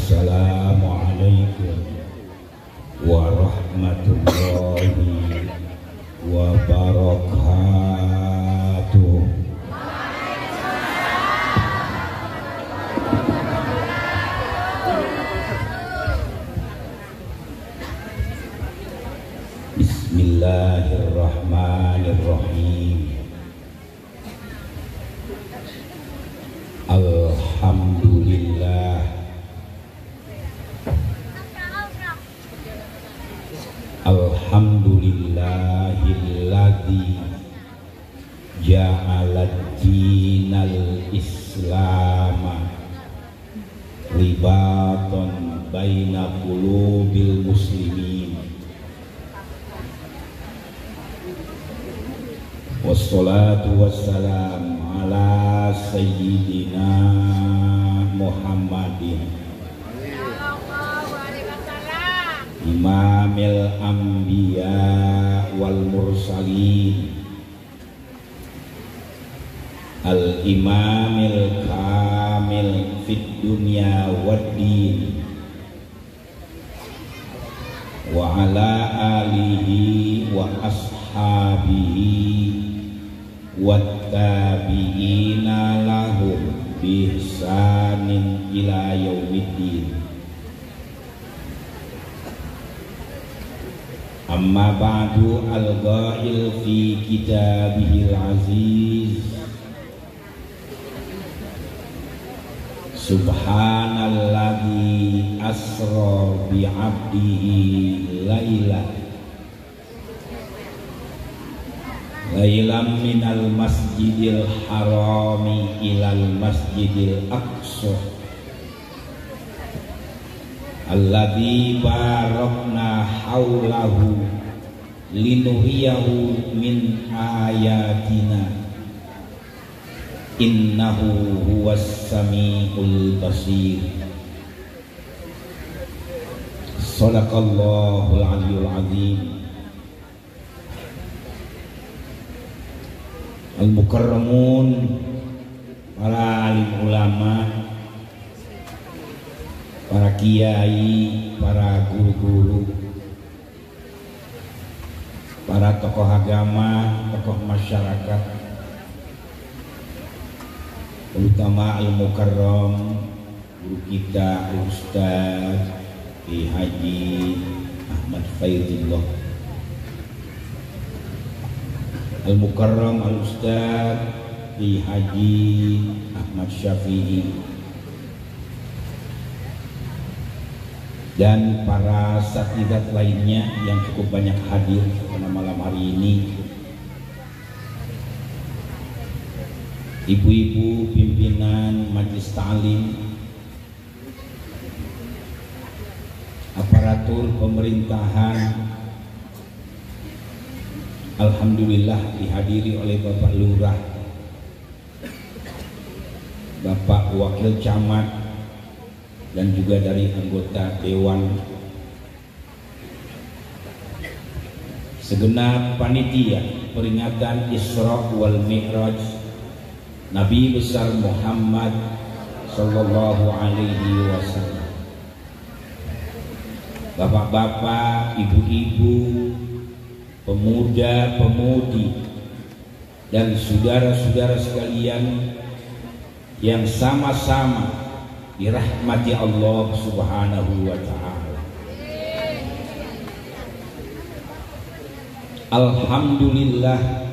Assalamualaikum warahmatullahi wabarakatuh. Bismillahirrahmanirrahim. Alhamdulillah. Alhamdulillahilladzi ja'alad dinal islama ribatan baina qulubil muslimin. Wassalatu wassalam ala sayyidina Muhammadin imamil anbiya wal mursalin al imamil kamil fid dunya wad din wa ala alihi wa ashabihi wattabi'ina lahum bihsanin ila yaumiddin. Amma ba'du, al-ghail fi kitabihil aziz subhanalladzi asra bi'abdihi laylam minal masjidil harami ilal masjidil aqsa alladzi barakna haulahu linuriyahu min ayatina innahu huwas samiul basir. Shadaqallahul aliyyul azim. Al-mukarramun, para alim ulama, para kiai, para guru-guru, para tokoh agama, tokoh masyarakat, terutama al-mukarram, guru kita Ustaz Haji Ahmad Faizullah, al-mukarram al-Ustaz Haji Ahmad Syafi'i, dan para satidat lainnya yang cukup banyak hadir pada malam hari ini, ibu-ibu pimpinan majelis ta'lim, aparatur pemerintahan. Alhamdulillah dihadiri oleh Bapak Lurah, Bapak Wakil Camat, dan juga dari anggota Dewan, segenap panitia peringatan Isra wal Mi'raj Nabi besar Muhammad sallallahu alaihi wasallam, bapak-bapak, ibu-ibu, pemuda-pemudi, dan saudara-saudara sekalian yang sama-sama dirahmati Allah Subhanahu wa ta'ala. Alhamdulillah,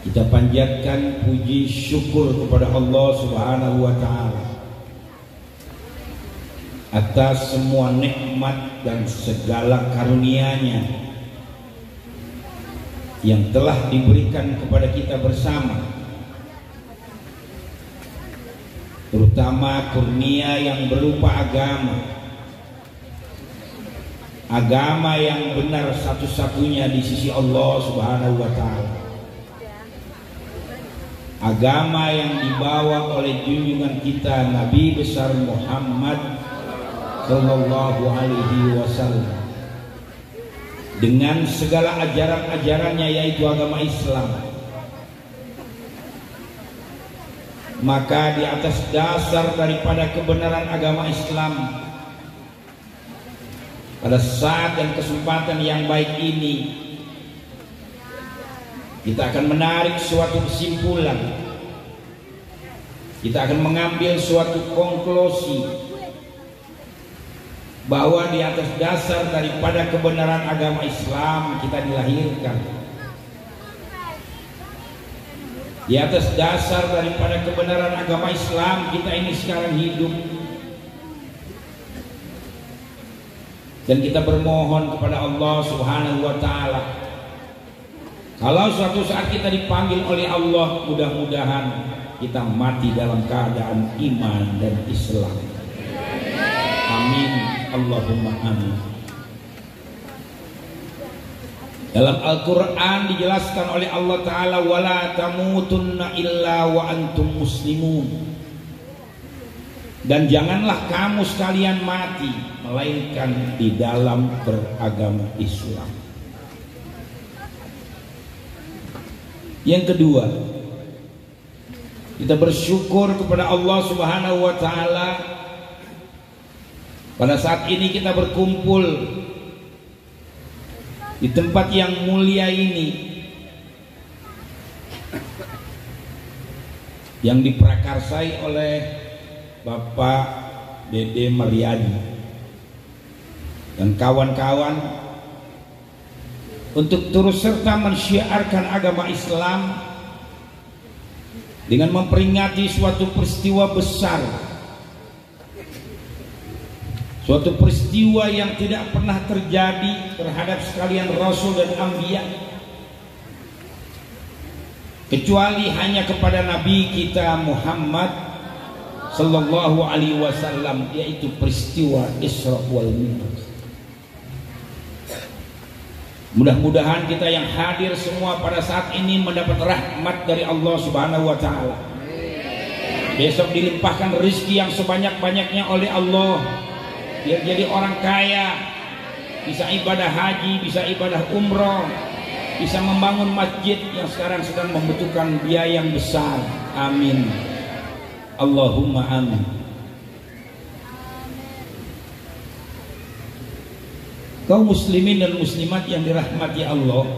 kita panjatkan puji syukur kepada Allah Subhanahu wa ta'ala atas semua nikmat dan segala karunia-Nya yang telah diberikan kepada kita bersama, terutama kurnia yang berupa agama yang benar satu-satunya di sisi Allah Subhanahu wa ta'ala, agama yang dibawa oleh junjungan kita Nabi besar Muhammad sallallahu alaihi wasallam, dengan segala ajaran-ajarannya, yaitu agama Islam. Maka di atas dasar daripada kebenaran agama Islam, pada saat dan kesempatan yang baik ini, kita akan menarik suatu kesimpulan, kita akan mengambil suatu konklusi bahwa di atas dasar daripada kebenaran agama Islam kita dilahirkan. Di atas dasar daripada kebenaran agama Islam kita ini sekarang hidup. Dan kita bermohon kepada Allah Subhanahu wa ta'ala, kalau suatu saat kita dipanggil oleh Allah, mudah-mudahan kita mati dalam keadaan iman dan Islam. Amin, Allahumma amin. Dalam Al-Quran dijelaskan oleh Allah Ta'ala, wala tamutunna illa wa antum muslimun. Dan janganlah kamu sekalian mati melainkan di dalam beragama Islam. Yang kedua, kita bersyukur kepada Allah Subhanahu wa ta'ala pada saat ini kita berkumpul di tempat yang mulia ini, yang diprakarsai oleh Bapak Dede Mariadi dan kawan-kawan untuk terus serta mensyiarkan agama Islam dengan memperingati suatu peristiwa besar, suatu peristiwa yang tidak pernah terjadi terhadap sekalian Rasul dan Anbiya, kecuali hanya kepada Nabi kita Muhammad Sallallahu Alaihi Wasallam, yaitu peristiwa Isra wal Mi'raj. Mudah-mudahan kita yang hadir semua pada saat ini mendapat rahmat dari Allah Subhanahu wa ta'ala. Besok dilimpahkan rezeki yang sebanyak-banyaknya oleh Allah, biar jadi orang kaya, bisa ibadah haji, bisa ibadah umroh, bisa membangun masjid yang sekarang sedang membutuhkan biaya yang besar. Amin, Allahumma amin. Kaum muslimin dan muslimat yang dirahmati Allah,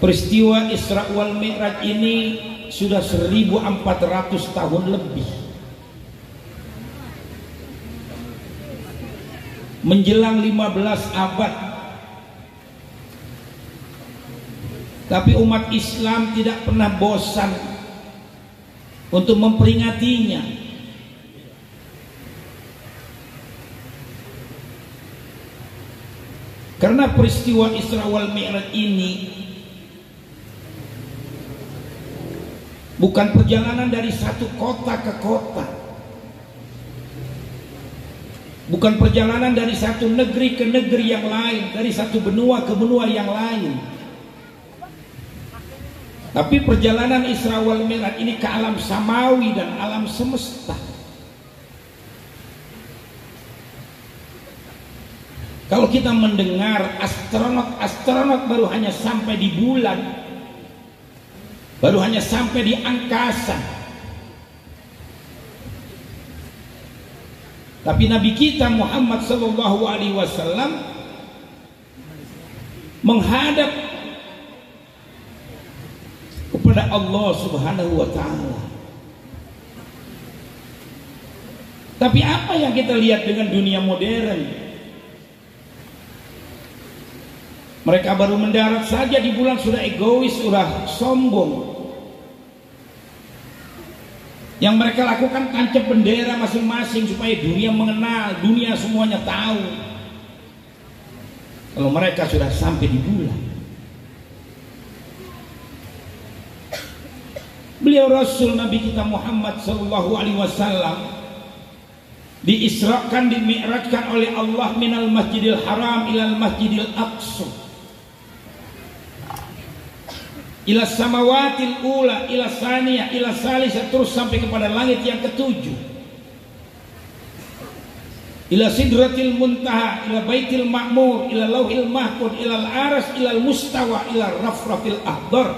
peristiwa Isra wal Mi'raj ini sudah 1400 tahun lebih, menjelang 15 abad. Tapi umat Islam tidak pernah bosan untuk memperingatinya. Karena peristiwa Isra wal Mi'raj ini bukan perjalanan dari satu kota ke kota, bukan perjalanan dari satu negeri ke negeri yang lain, dari satu benua ke benua yang lain, tapi perjalanan Isra wal Mi'raj ini ke alam samawi dan alam semesta. Kalau kita mendengar astronot baru hanya sampai di bulan, baru hanya sampai di angkasa, tapi Nabi kita Muhammad Sallallahu Alaihi Wasallam menghadap kepada Allah Subhanahu Wa Taala. Tapi apa yang kita lihat dengan dunia modern? Mereka baru mendarat saja di bulan sudah egois, sudah sombong. Yang mereka lakukan tancap bendera masing-masing supaya dunia mengenal, dunia semuanya tahu kalau mereka sudah sampai di bulan. Beliau Rasul Nabi kita Muhammad Sallallahu Alaihi Wasallam diisrakan, dimi'rajkan oleh Allah minal masjidil haram ilal masjidil aqsa, ila samawatil ula, ila saniyah, ila salisah, terus sampai kepada langit yang ketujuh, ila sidratil muntaha, ila baitil ma'mur, ila lauhil mahfud, ila al-aras, ila al-mustawa, ila rafrafil ahdar,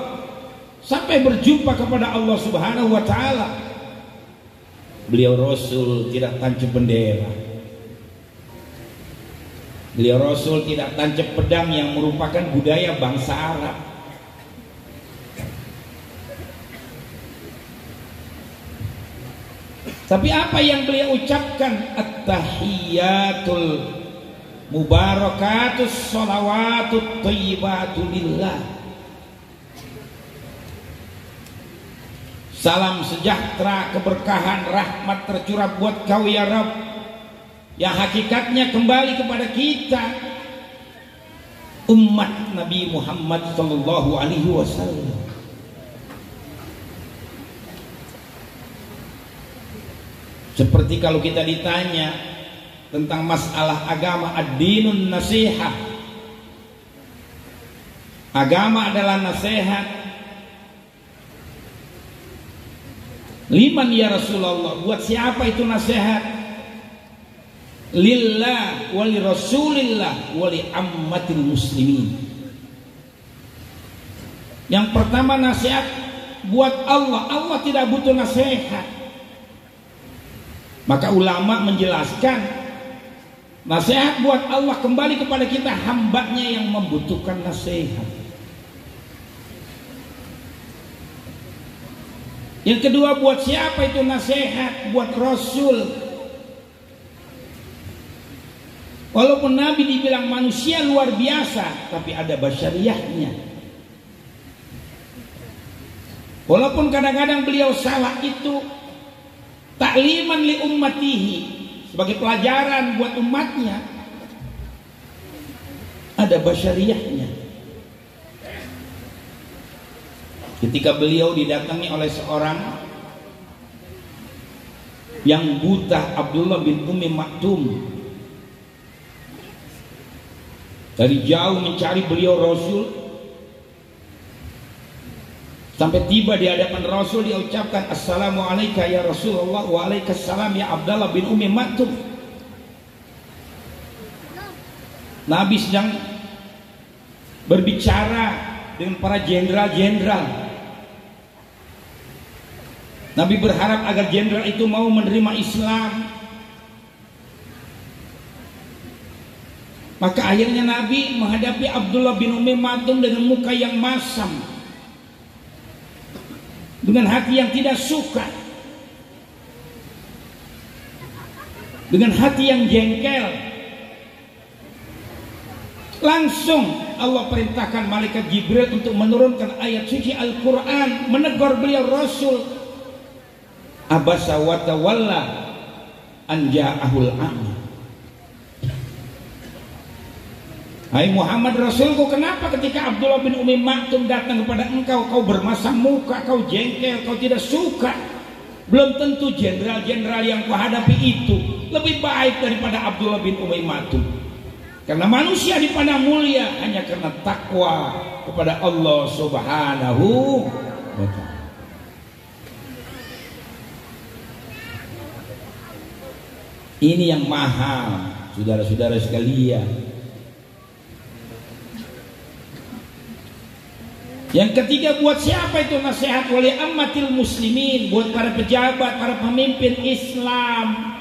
sampai berjumpa kepada Allah Subhanahu wa taala. Beliau Rasul tidak tancap bendera. Beliau Rasul tidak tancap pedang yang merupakan budaya bangsa Arab. Tapi apa yang beliau ucapkan? At-tahiyyatul mubarakatus sholawatut thayyibatu lillah. Salam sejahtera, keberkahan, rahmat tercurah buat kau ya Rabb, yang hakikatnya kembali kepada kita umat Nabi Muhammad sallallahu alaihi wasallam. Seperti kalau kita ditanya tentang masalah agama, ad-dinun nasihah, agama adalah nasihat. Liman ya Rasulullah, buat siapa itu nasihat? Lillah wali rasulillah wali ammatil muslimin. Yang pertama nasihat buat Allah. Allah tidak butuh nasihat. Maka ulama menjelaskan nasihat buat Allah kembali kepada kita, hambanya yang membutuhkan nasihat. Yang kedua, buat siapa itu nasihat? Buat Rasul. Walaupun Nabi dibilang manusia luar biasa, tapi ada basyariahnya. Walaupun kadang-kadang beliau salah, itu takliman li ummatihi, sebagai pelajaran buat umatnya, ada basyariahnya. Ketika beliau didatangi oleh seorang yang buta, Abdullah bin Ummi Maktum, dari jauh mencari beliau Rasul, sampai tiba di hadapan Rasul, dia ucapkan assalamualaikum ya Rasulullah, waalaikumsalam ya Abdullah bin Ummi Maktum. Nabi sedang berbicara dengan para jenderal-jenderal. Nabi berharap agar jenderal itu mau menerima Islam. Maka akhirnya Nabi menghadapi Abdullah bin Ummi Maktum dengan muka yang masam, dengan hati yang tidak suka, dengan hati yang jengkel. Langsung Allah perintahkan malaikat Jibril untuk menurunkan ayat suci Al-Quran, menegur beliau Rasul. Abasa wa tawalla an ja'ahul a'ma. Hai Muhammad Rasulku, kenapa ketika Abdullah bin Ummi Maktum datang kepada engkau, kau bermasam muka, kau jengkel, kau tidak suka? Belum tentu jenderal-jenderal yang kau hadapi itu lebih baik daripada Abdullah bin Ummi Maktum. Karena manusia dipandang mulia hanya karena takwa kepada Allah Subhanahu wa ta'ala. Ini yang mahal, saudara-saudara sekalian. Yang ketiga, buat siapa itu nasihat? Wali ammatil muslimin, buat para pejabat, para pemimpin Islam,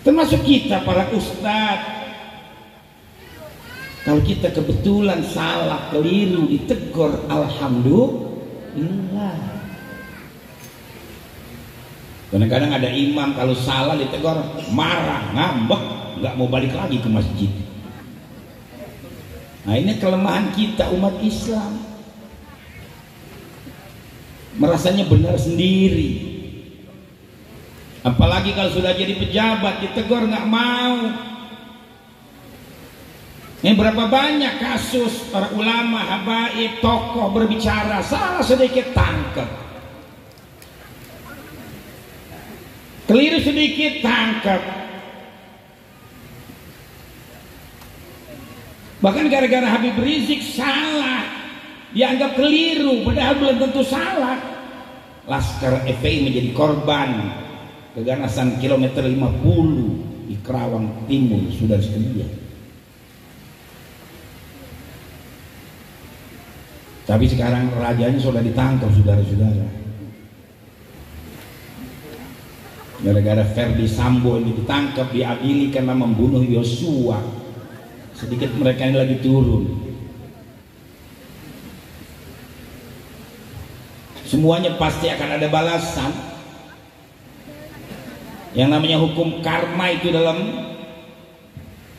termasuk kita para ustadz. Kalau kita kebetulan salah, keliru, ditegur, alhamdulillah. Kadang-kadang ada imam kalau salah ditegur, marah, ngambek, nggak mau balik lagi ke masjid. Nah, ini kelemahan kita umat Islam, merasanya benar sendiri. Apalagi kalau sudah jadi pejabat, ditegur nggak mau. Ini berapa banyak kasus para ulama, habaib, tokoh berbicara, salah sedikit tangkap, keliru sedikit tangkap. Bahkan gara-gara Habib Rizik salah, dianggap keliru, padahal belum tentu salah. Laskar FPI menjadi korban keganasan kilometer 50 di Kerawang Timur, saudara sekalian. Tapi sekarang rajanya sudah ditangkap, saudara-saudara. Gara-gara Ferdi Sambo ini ditangkap, diadili karena membunuh Yosua. Sedikit mereka ini lagi turun. Semuanya pasti akan ada balasan. Yang namanya hukum karma itu dalam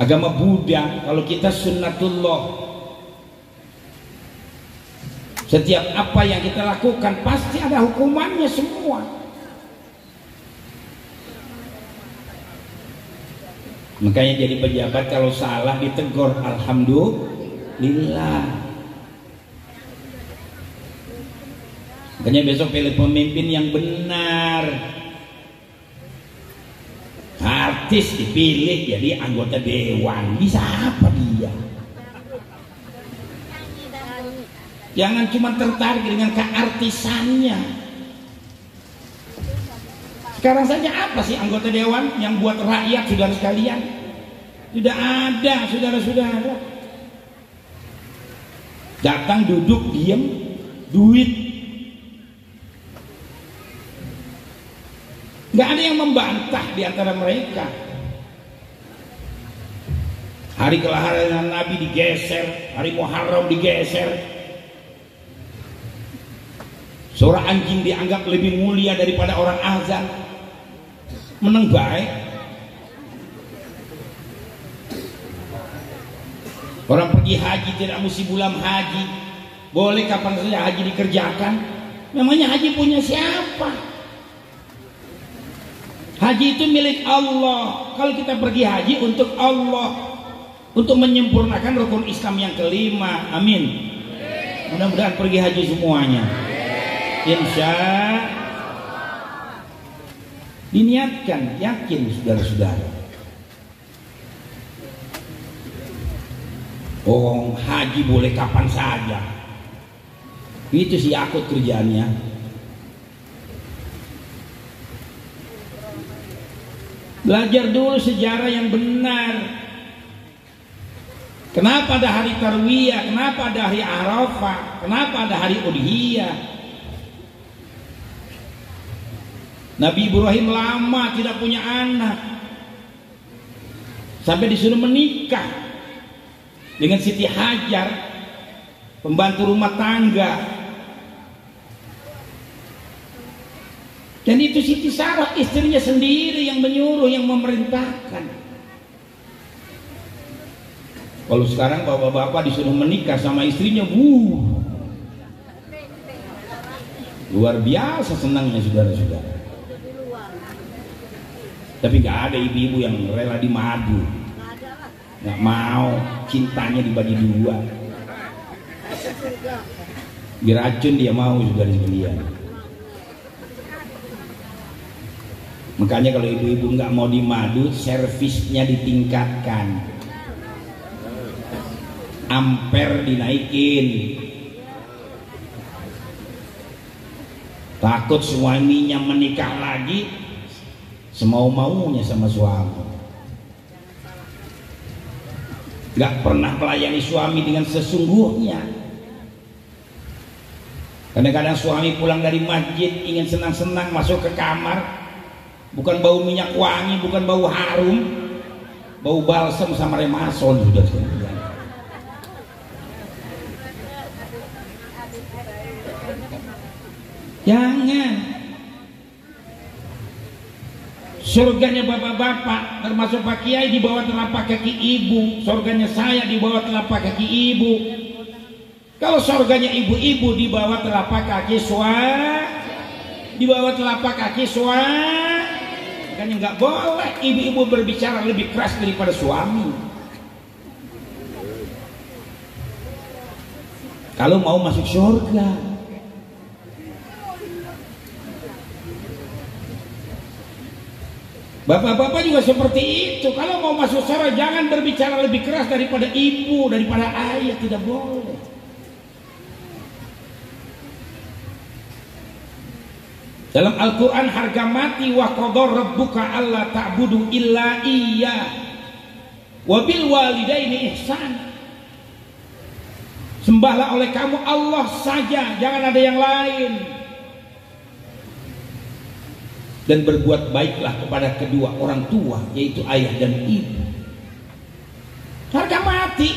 agama Buddha. Kalau kita sunnatullah, setiap apa yang kita lakukan pasti ada hukumannya semua. Makanya jadi pejabat kalau salah ditegur, alhamdulillah. Makanya besok pilih pemimpin yang benar. Artis dipilih jadi anggota dewan, bisa apa dia? Jangan cuma tertarik dengan keartisannya. Sekarang saja apa sih anggota dewan yang buat rakyat, saudara sekalian? Tidak ada, saudara-saudara. Datang, duduk, diam, duit. Nggak ada yang membantah di antara mereka. Hari kelahiran Nabi digeser, hari Muharram digeser. Seorang anjing dianggap lebih mulia daripada orang azan. Meneng baik. Orang pergi haji tidak mesti bulan haji, boleh kapan saja haji dikerjakan. Namanya haji punya siapa? Haji itu milik Allah. Kalau kita pergi haji untuk Allah, untuk menyempurnakan rukun Islam yang kelima. Amin. Mudah-mudahan pergi haji semuanya. Insya diniatkan, yakin saudara-saudara. Oh, haji boleh kapan saja. Itu si Yakut kerjaannya. Belajar dulu sejarah yang benar. Kenapa ada hari Tarwiyah? Kenapa ada hari Arafah? Kenapa ada hari Udhiyah? Nabi Ibrahim lama tidak punya anak, sampai disuruh menikah dengan Siti Hajar, pembantu rumah tangga. Dan itu Siti Sarah istrinya sendiri yang menyuruh, yang memerintahkan. Kalau sekarang bapak-bapak disuruh menikah sama istrinya, luar biasa senangnya saudara-saudara. Tapi nggak ada ibu-ibu yang rela dimadu, nggak mau cintanya dibagi dua. Diracun dia mau, saudara sekalian. Makanya kalau ibu-ibu nggak mau dimadu, servisnya ditingkatkan, ampere dinaikin. Takut suaminya menikah lagi semau-maunya sama suami, nggak pernah melayani suami dengan sesungguhnya. Kadang-kadang suami pulang dari masjid ingin senang-senang masuk ke kamar, bukan bau minyak wangi, bukan bau harum, bau balsam sama remasol, sudah sekalian. Jangan. Surganya bapak-bapak, termasuk Pak Kiai, di bawah telapak kaki ibu. Surganya saya di bawah telapak kaki ibu. Kalau surganya ibu-ibu di bawah telapak kaki di bawah telapak kaki Makanya nggak boleh ibu-ibu berbicara lebih keras daripada suami. Kalau mau masuk surga. Bapak-bapak juga seperti itu. Kalau mau masuk surga jangan berbicara lebih keras daripada ibu, daripada ayah, tidak boleh. Dalam Al-Quran harga mati, wa qadar rabbuka alla ta'budu illa iya wa bil walidaini ihsan. Sembahlah oleh kamu Allah saja, jangan ada yang lain. Dan berbuat baiklah kepada kedua orang tua, yaitu ayah dan ibu. Harga mati.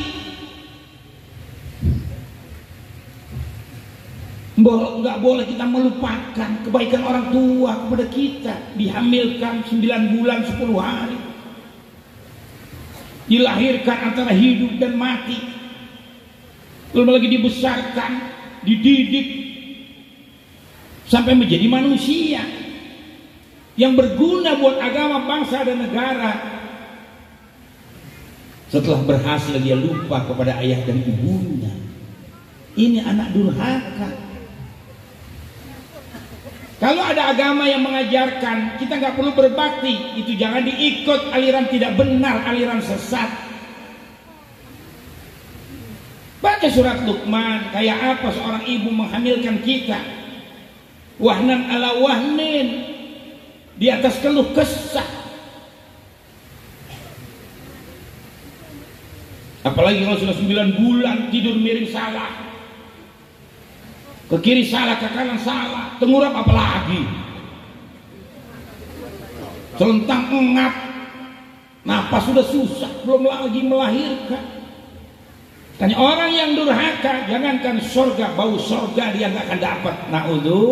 Nggak boleh kita melupakan kebaikan orang tua kepada kita. Dihamilkan 9 bulan 10 hari, dilahirkan antara hidup dan mati, belum lagi dibesarkan, dididik sampai menjadi manusia yang berguna buat agama, bangsa dan negara. Setelah berhasil dia lupa kepada ayah dan ibunya. Ini anak durhaka. Kalau ada agama yang mengajarkan kita nggak perlu berbakti, itu jangan diikut aliran tidak benar, aliran sesat. Baca surat Luqman, kayak apa seorang ibu menghamilkan kita. Wahnan ala wahnin, di atas keluh kesah. Apalagi kalau sudah 9 bulan tidur miring salah, ke kiri salah, ke kanan salah, tengurap apalagi, celentang engap, napas sudah susah, belum lagi melahirkan. Tanya orang yang durhaka, jangankan surga, bau surga dia nggak akan dapat. Na'udzu.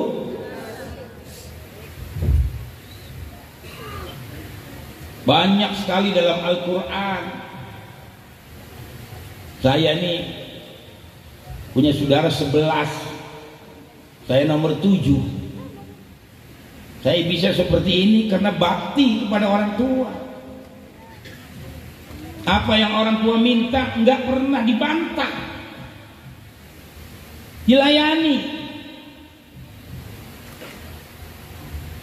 Banyak sekali dalam Al-Quran. Saya ini punya saudara 11, saya nomor 7. Saya bisa seperti ini karena bakti kepada orang tua. Apa yang orang tua minta nggak pernah dibantah, dilayani.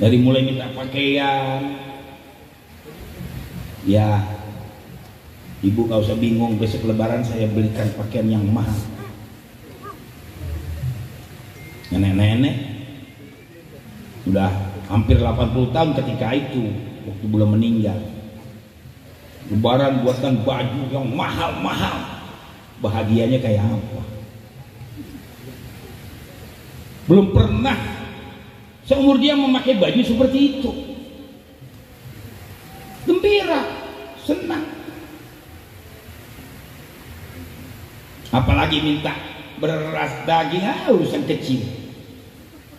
Dari mulai minta pakaian, ya ibu gak usah bingung, besok lebaran saya belikan pakaian yang mahal. Nenek-nenek sudah hampir 80 tahun ketika itu, waktu belum meninggal. Lebaran buatkan baju yang mahal-mahal. Bahagianya kayak apa? Belum pernah seumur dia memakai baju seperti itu. Gembira, senang. Apalagi minta beras daging, urusan kecil.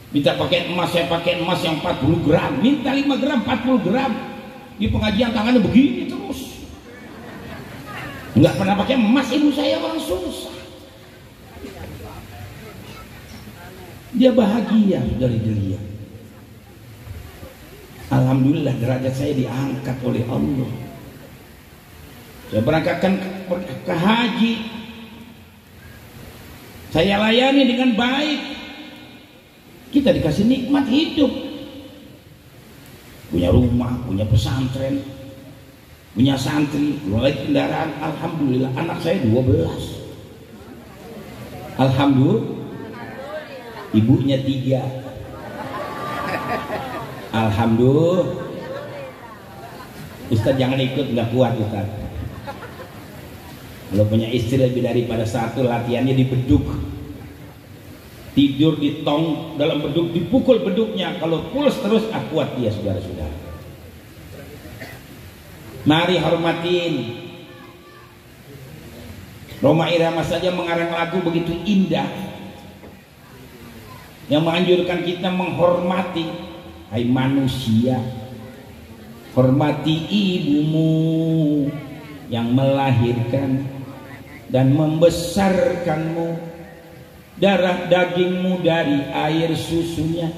Minta pakai emas, saya pakai emas yang 40 gram. Minta 5 gram, 40 gram. Di pengajian tangannya begini terus. Nggak pernah pakai emas, ibu saya orang susah. Dia bahagia dari dia. Alhamdulillah derajat saya diangkat oleh Allah. Saya berangkatkan ke haji, saya layani dengan baik. Kita dikasih nikmat hidup, punya rumah, punya pesantren, punya santri, mulai kendaraan. Alhamdulillah anak saya 12. Alhamdulillah ibunya 3. Alhamdulillah. Ustaz jangan ikut, nggak kuat Ustaz. Kalau punya istri lebih daripada 1, latihannya di beduk. Tidur di tong dalam beduk, dipukul beduknya. Kalau pulas terus, kuat dia saudara-saudara. Mari hormatin. Roma Irama saja mengarang lagu begitu indah yang menganjurkan kita menghormati. Hai manusia, hormati ibumu yang melahirkan dan membesarkanmu. Darah dagingmu dari air susunya,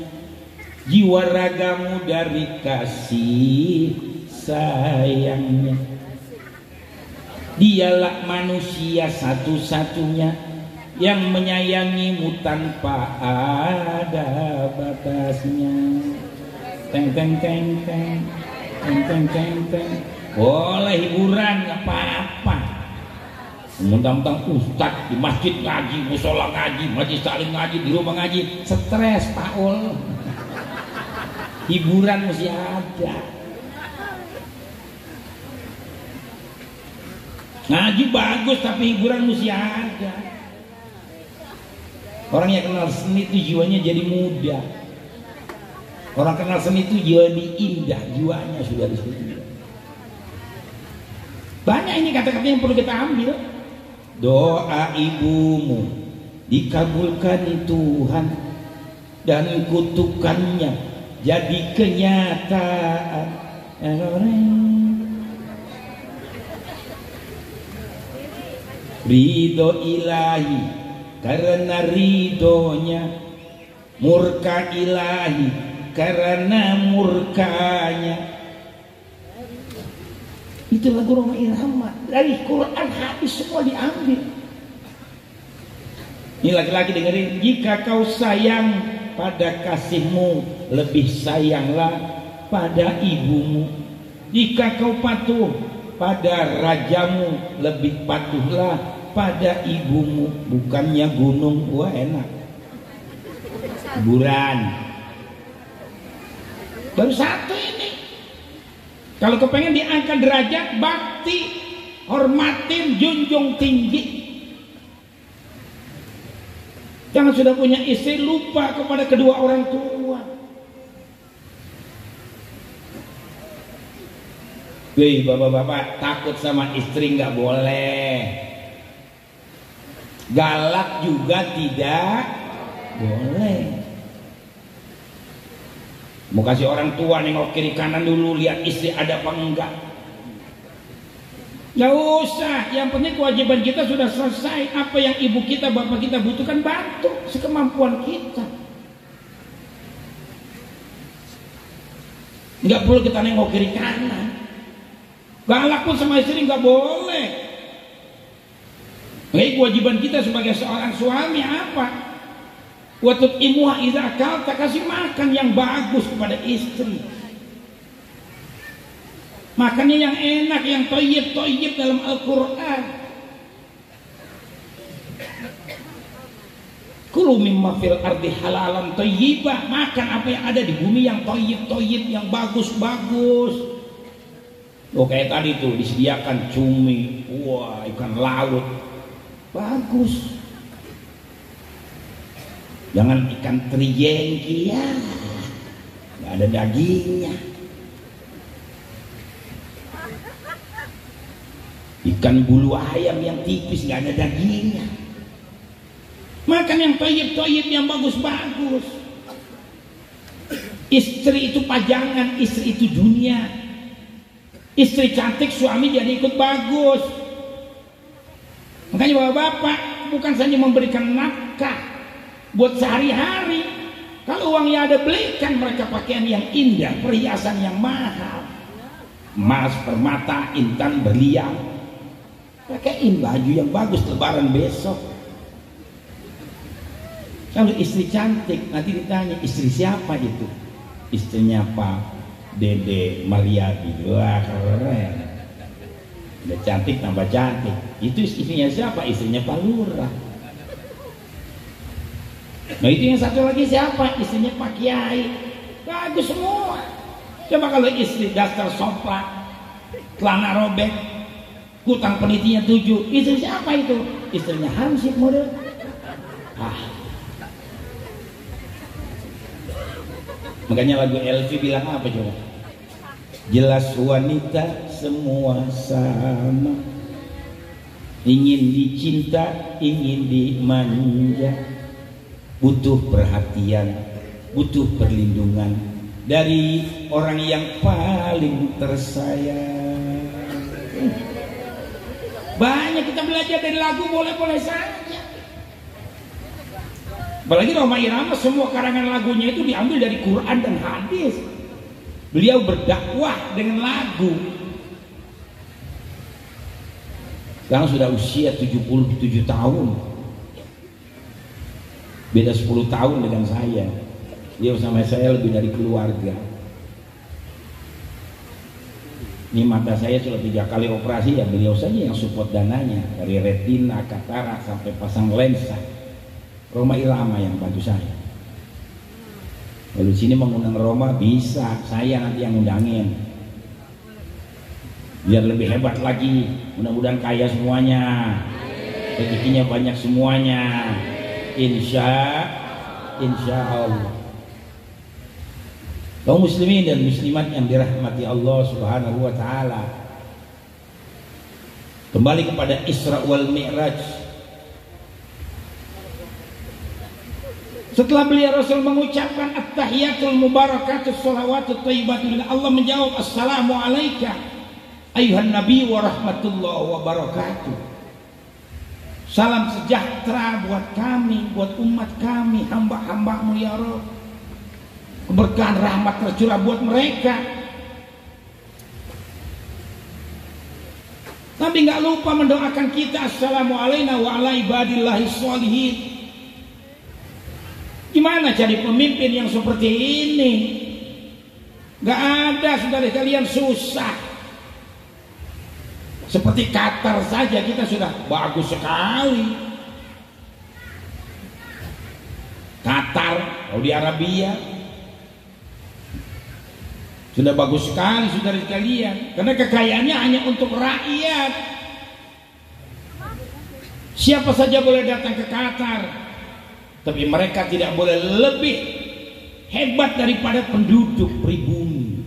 jiwa ragamu dari kasih sayangnya. Dialah manusia satu-satunya yang menyayangimu tanpa ada batasnya. Teng teng teng teng teng teng teng teng. Boleh hiburan nggak apa-apa. Mentang-mentang ustad di masjid ngaji, musola ngaji, majlis taklim ngaji, di rumah ngaji, stres Paul. Hiburan mesti ada. Ngaji bagus tapi hiburan mesti ada. Orang yang kenal seni itu jiwanya jadi muda. Orang kenal seni itu jiwa indah, jiwanya sudah di situ. Banyak ini kata-kata yang perlu kita ambil. Doa ibumu dikabulkan Tuhan dan kutukannya jadi kenyataan. Ridho ilahi karena ridhonya, murka ilahi karena murkanya. Itu lagu Roma Irama, dari Quran hadis semua diambil. Ini laki-laki dengerin, jika kau sayang pada kasihmu, lebih sayanglah pada ibumu. Jika kau patuh pada rajamu, lebih patuhlah pada ibumu. Bukannya gunung, wah enak, kuburan. Baru satu ini. Kalau kepengen diangkat derajat, bakti, hormatin, junjung tinggi. Jangan sudah punya istri lupa kepada kedua orang tua. Wih, bapak-bapak, takut sama istri nggak boleh. Galak juga tidak boleh. Mau kasih orang tua nengok kiri kanan dulu, lihat istri ada apa enggak. Nggak usah, yang penting kewajiban kita sudah selesai. Apa yang ibu kita, bapak kita butuhkan, bantu sekemampuan kita. Nggak perlu kita nengok kiri kanan. Galak pun sama istri nggak boleh. Nah, kewajiban kita sebagai seorang suami apa? Waktu imuha idza akalta, kasih makan yang bagus kepada istri. Makannya yang enak, yang thayyib dalam Al-Qur'an. Kulu mimma fil ardi halalan thayyibah, makan apa yang ada di bumi yang thayyib, yang bagus-bagus. Oh, kayak tadi tuh disediakan cumi, wah, ikan laut. Bagus. Jangan ikan teri jengki, ya nggak ada dagingnya. Ikan bulu ayam yang tipis nggak ada dagingnya. Makan yang toyib yang bagus-bagus. Istri itu pajangan, istri itu dunia. Istri cantik, suami jadi ikut bagus. Makanya bapak-bapak bukan saja memberikan nafkah buat sehari-hari. Kalau uangnya ada, belikan mereka pakaian yang indah, perhiasan yang mahal, emas, permata, intan, berlian. Pakaiin baju yang bagus lebaran besok. Kalau istri cantik, nanti ditanya istri siapa itu? Istrinya Pak Dede Mariadi. Wah, keren. Udah cantik tambah cantik. Itu istrinya siapa? Istrinya Pak Lurah. Nah, itu yang satu lagi siapa? Istrinya Pak Kiai. Bagus semua. Coba kalau istri dasar soplak, celana robek, kutang penitinya 7, istri siapa itu? Istrinya Hansip model. Makanya lagu Elvi bilang apa coba? Jelas wanita semua sama, ingin dicinta, ingin dimanja, butuh perhatian, butuh perlindungan dari orang yang paling tersayang. Banyak kita belajar dari lagu, boleh-boleh saja. Apalagi Roma Irama, semua karangan lagunya itu diambil dari Quran dan hadis. Beliau berdakwah dengan lagu. Sekarang sudah usia 77 tahun. Beda 10 tahun dengan saya. Dia sama saya lebih dari keluarga. Ini mata saya sudah 3 kali operasi, ya beliau saja yang support dananya, dari retina, katarak sampai pasang lensa. Roma Irama yang bantu saya. Lalu sini mengundang Roma bisa, saya nanti yang undangin. Biar lebih hebat lagi, mudah-mudahan kaya semuanya, rezekinya banyak semuanya. Insya Allah. Kaum muslimin dan muslimat yang dirahmati Allah Subhanahu wa taala. Kembali kepada Isra wal Mi'raj. Setelah beliau Rasul mengucapkan at-tahiyatul mubarakatus sholawatut thayyibatul, Allah menjawab assalamu alayka ayuhan nabi wa rahmatullahi wa barakatuh. Salam sejahtera buat kami, buat umat kami, hamba-hambamu ya Rabb. Keberkahan rahmat tercurah buat mereka. Nabi nggak lupa mendoakan kita assalamu alayna wa ala ibadillahi sholihin. Gimana cari pemimpin yang seperti ini? Gak ada, saudara kalian, susah. Seperti Qatar saja kita sudah bagus sekali. Qatar, Saudi Arabia sudah bagus sekali, saudara kalian. Karena kekayaannya hanya untuk rakyat. Siapa saja boleh datang ke Qatar, tapi mereka tidak boleh lebih hebat daripada penduduk pribumi.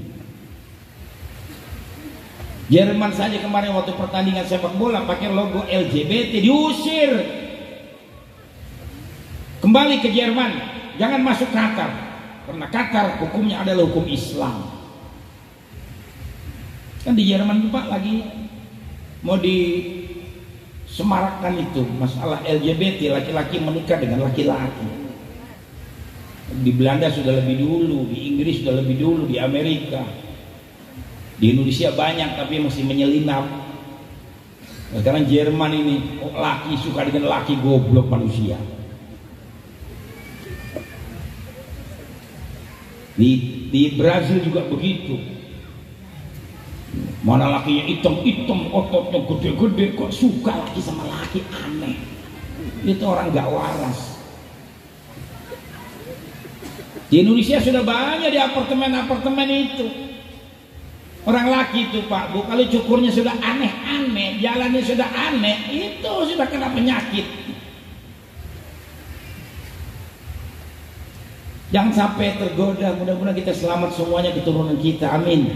Jerman saja kemarin waktu pertandingan sepak bola pakai logo LGBT diusir. Kembali ke Jerman, jangan masuk Qatar, karena Qatar hukumnya adalah hukum Islam. Kan di Jerman Pak lagi mau disemarakkan itu masalah LGBT, laki-laki menikah dengan laki-laki. Di Belanda sudah lebih dulu, di Inggris sudah lebih dulu, di Amerika. Di Indonesia banyak tapi masih menyelinap. Nah, sekarang Jerman ini laki suka dengan laki, goblok manusia. Di Brazil juga begitu. Mana lakinya hitam-hitam, ototnya gede-gede, kok suka laki sama laki, aneh. Itu orang gak waras. Di Indonesia sudah banyak di apartemen-apartemen itu. Orang laki itu Pak Bu, kalau cukurnya sudah aneh-aneh, jalannya sudah aneh, itu sudah kena penyakit. Jangan sampai tergoda, mudah-mudahan kita selamat semuanya keturunan kita, amin.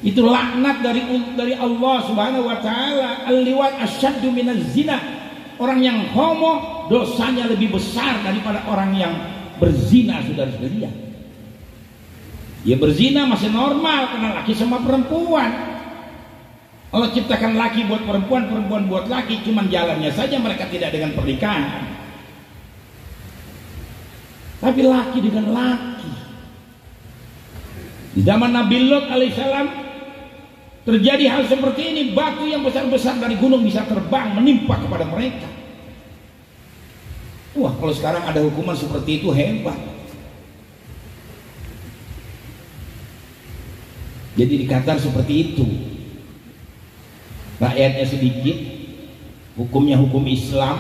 Itu laknat dari Allah Subhanahu wa taala. Al-liwat asyaddu minaz zina. Orang yang homo dosanya lebih besar daripada orang yang berzina, saudara-saudara. Ya berzina masih normal karena laki sama perempuan. Allah ciptakan laki buat perempuan, perempuan buat laki, cuman jalannya saja mereka tidak dengan pernikahan. Tapi laki dengan laki. Di zaman Nabi Lot alaihissalam terjadi hal seperti ini. Batu yang besar-besar dari gunung bisa terbang menimpa kepada mereka. Wah, kalau sekarang ada hukuman seperti itu hebat. Jadi di Qatar seperti itu. Rakyatnya sedikit, hukumnya hukum Islam.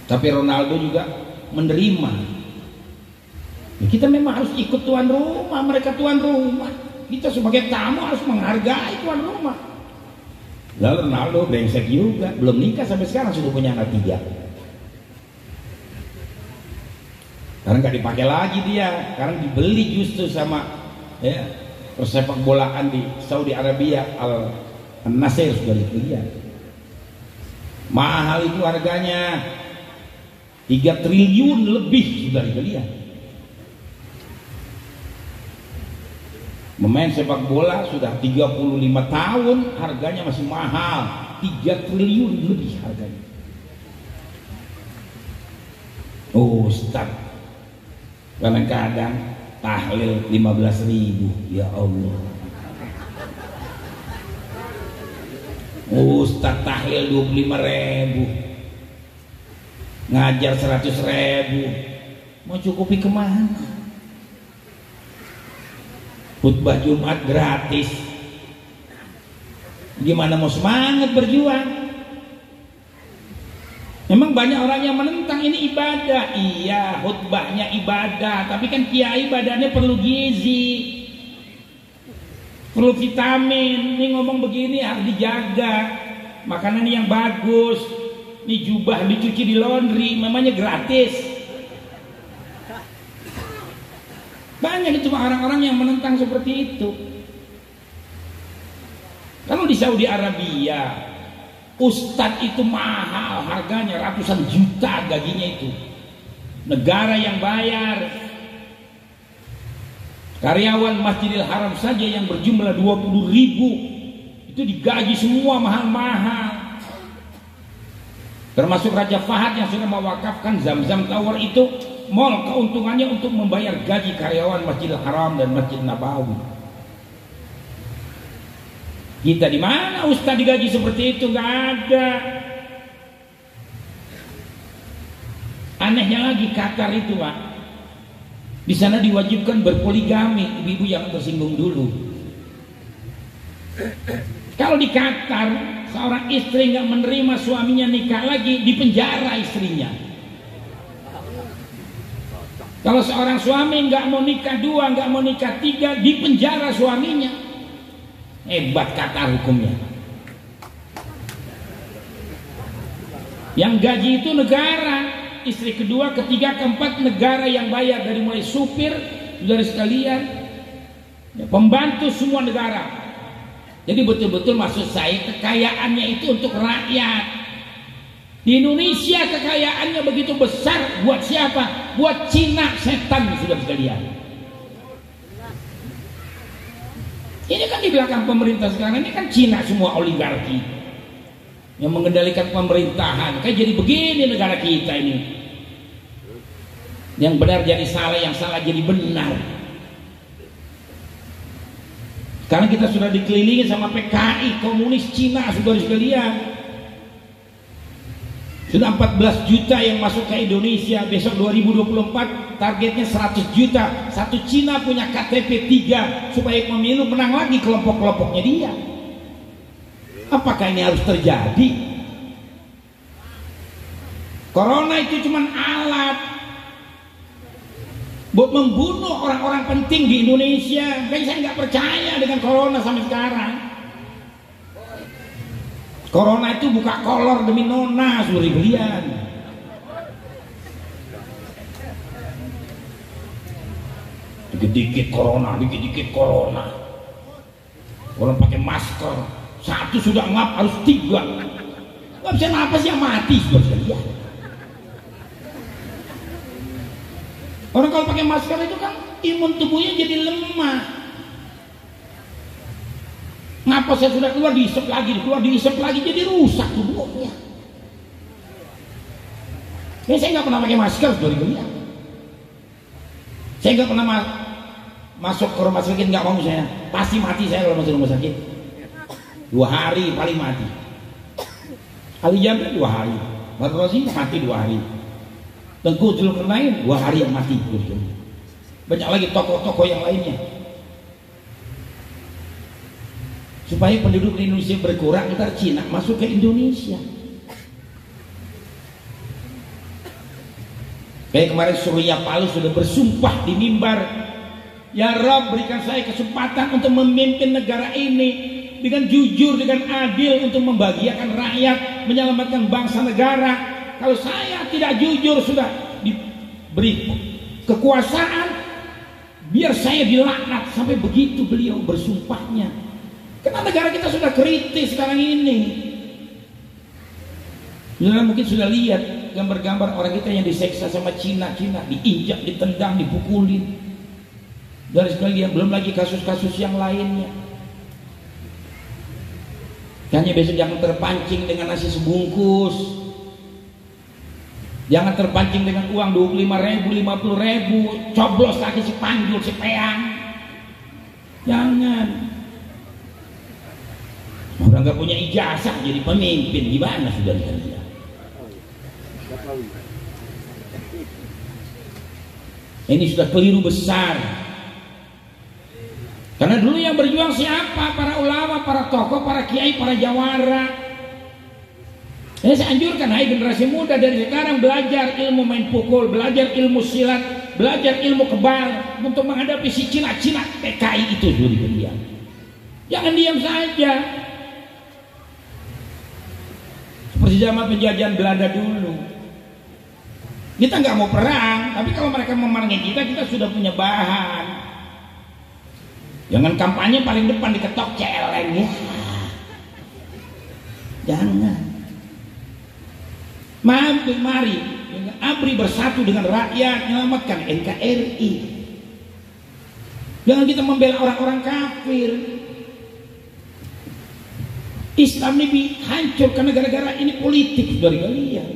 Tapi Ronaldo juga menerima. Ya, kita memang harus ikut tuan rumah, mereka tuan rumah. Kita sebagai tamu harus menghargai tuan rumah. Lalu Ronaldo brengsek juga, belum nikah sampai sekarang sudah punya anak 3. Karena nggak dipakai lagi dia, karena dibeli justru sama persepak bolaan di Saudi Arabia, Al-Nasir, sudah dilihat. Mahal itu harganya 3 triliun lebih, sudah dilihat. Memain sepak bola sudah 35 tahun, harganya masih mahal, 3 triliun lebih harganya. Oh Ustaz, kadang-kadang tahlil 15.000, ya Allah. Ustaz tahlil 25.000, ngajar 100.000, mau cukupi kemana? Khutbah Jumat gratis, gimana mau semangat berjuang? Memang banyak orang yang menentang ini ibadah. Iya, khutbahnya ibadah, tapi kan kiai ibadahnya perlu gizi, perlu vitamin. Ini ngomong begini harus dijaga, makanan yang bagus. Ini jubah dicuci di laundry, namanya gratis. Banyak itu orang-orang yang menentang seperti itu. Kalau di Saudi Arabia, ustadz itu mahal harganya, ratusan juta gajinya itu. Negara yang bayar. Karyawan Masjidil Haram saja yang berjumlah 20.000 itu digaji semua mahal-mahal. Termasuk Raja Fahad yang sudah mewakafkan Zam-Zam Tower itu, mall keuntungannya untuk membayar gaji karyawan Masjidil Haram dan Masjid Nabawi. Kita di mana ustaz digaji seperti itu? Nggak ada. Anehnya lagi Qatar itu, Pak. Di sana diwajibkan berpoligami, ibu-ibu yang tersinggung dulu. Kalau di Qatar, seorang istri nggak menerima suaminya nikah lagi, dipenjara istrinya. Kalau seorang suami nggak mau nikah 2, nggak mau nikah 3, dipenjara suaminya. Hebat Qatar hukumnya. Yang gaji itu negara, istri kedua, ketiga, keempat negara yang bayar, dari mulai supir, saudara sekalian, pembantu, semua negara. Jadi betul-betul maksud saya kekayaannya itu untuk rakyat. Di Indonesia kekayaannya begitu besar, buat siapa? Buat Cina, setan, saudara sekalian. Ini kan di belakang pemerintah sekarang ini kan Cina semua, oligarki yang mengendalikan pemerintahan. Kayak jadi begini negara kita ini. Yang benar jadi salah, yang salah jadi benar. Karena kita sudah dikelilingi sama PKI, komunis Cina, saudara sekalian. Sudah 14 juta yang masuk ke Indonesia. Besok 2024 targetnya 100 juta. Satu Cina punya KTP 3 supaya pemilu menang lagi kelompok-kelompoknya dia. Apakah ini harus terjadi? Corona itu cuma alat buat membunuh orang-orang penting di Indonesia. Tapi saya nggak percaya dengan corona sampai sekarang. Corona itu buka kolor demi nona, seluruh belian. Dikit-dikit corona, dikit-dikit corona. Orang pakai masker, 1 sudah ngap, harus 3. Nggak bisa napas yang mati, seluruh belian. Orang kalau pakai masker itu kan imun tubuhnya jadi lemah. Napasnya sudah keluar, dihisap lagi, keluar, dihisap lagi, jadi rusak tubuhnya. Ya, saya nggak pernah pakai masker 2000 ya. Saya nggak pernah masuk ke rumah sakit, nggak mau saya. Pasti mati saya kalau masuk rumah sakit. 2 hari paling mati. Ali Jamil 2 hari. Baru Rosi mati 2 hari. Tengku Zulkarnain 2 hari yang mati. Banyak lagi tokoh-tokoh yang lainnya. Supaya penduduk di Indonesia berkurang, ntar Cina masuk ke Indonesia. Kayak kemarin Surya Paloh sudah bersumpah di mimbar, ya Rob, berikan saya kesempatan untuk memimpin negara ini dengan jujur, dengan adil, untuk membahagiakan rakyat, menyelamatkan bangsa negara. Kalau saya tidak jujur, sudah diberi kekuasaan, biar saya dilaknat. Sampai begitu beliau bersumpahnya. Karena negara kita sudah kritis sekarang ini. Saudara mungkin sudah lihat gambar-gambar orang kita yang diseksa sama Cina, diinjak, ditendang, dipukulin. Dari sekalian, belum lagi kasus-kasus yang lainnya. Hanya besok jangan terpancing dengan nasi sebungkus. Jangan terpancing dengan uang 25.000, 50.000, coblos lagi si panjul, si peang. Jangan. Orang nggak punya ijazah jadi pemimpin, gimana saudara sekalian? Ini sudah keliru besar. Karena dulu yang berjuang siapa? Para ulama, para tokoh, para kiai, para jawara. Saya anjurkan, hai generasi muda, dari sekarang belajar ilmu main pukul, belajar ilmu silat, belajar ilmu kebal untuk menghadapi si Cina-Cina PKI itu dulu dia. Jangan diam saja. Seperti seperti zaman penjajahan Belanda dulu. Kita nggak mau perang, tapi kalau mereka memerangi kita, kita sudah punya bahan. Jangan kampanye paling depan diketok celeng ya. Jangan. Mari ABRI bersatu dengan rakyat menyelamatkan NKRI. Jangan kita membela orang-orang kafir. Islam ini hancur karena gara-gara ini politik dari kalian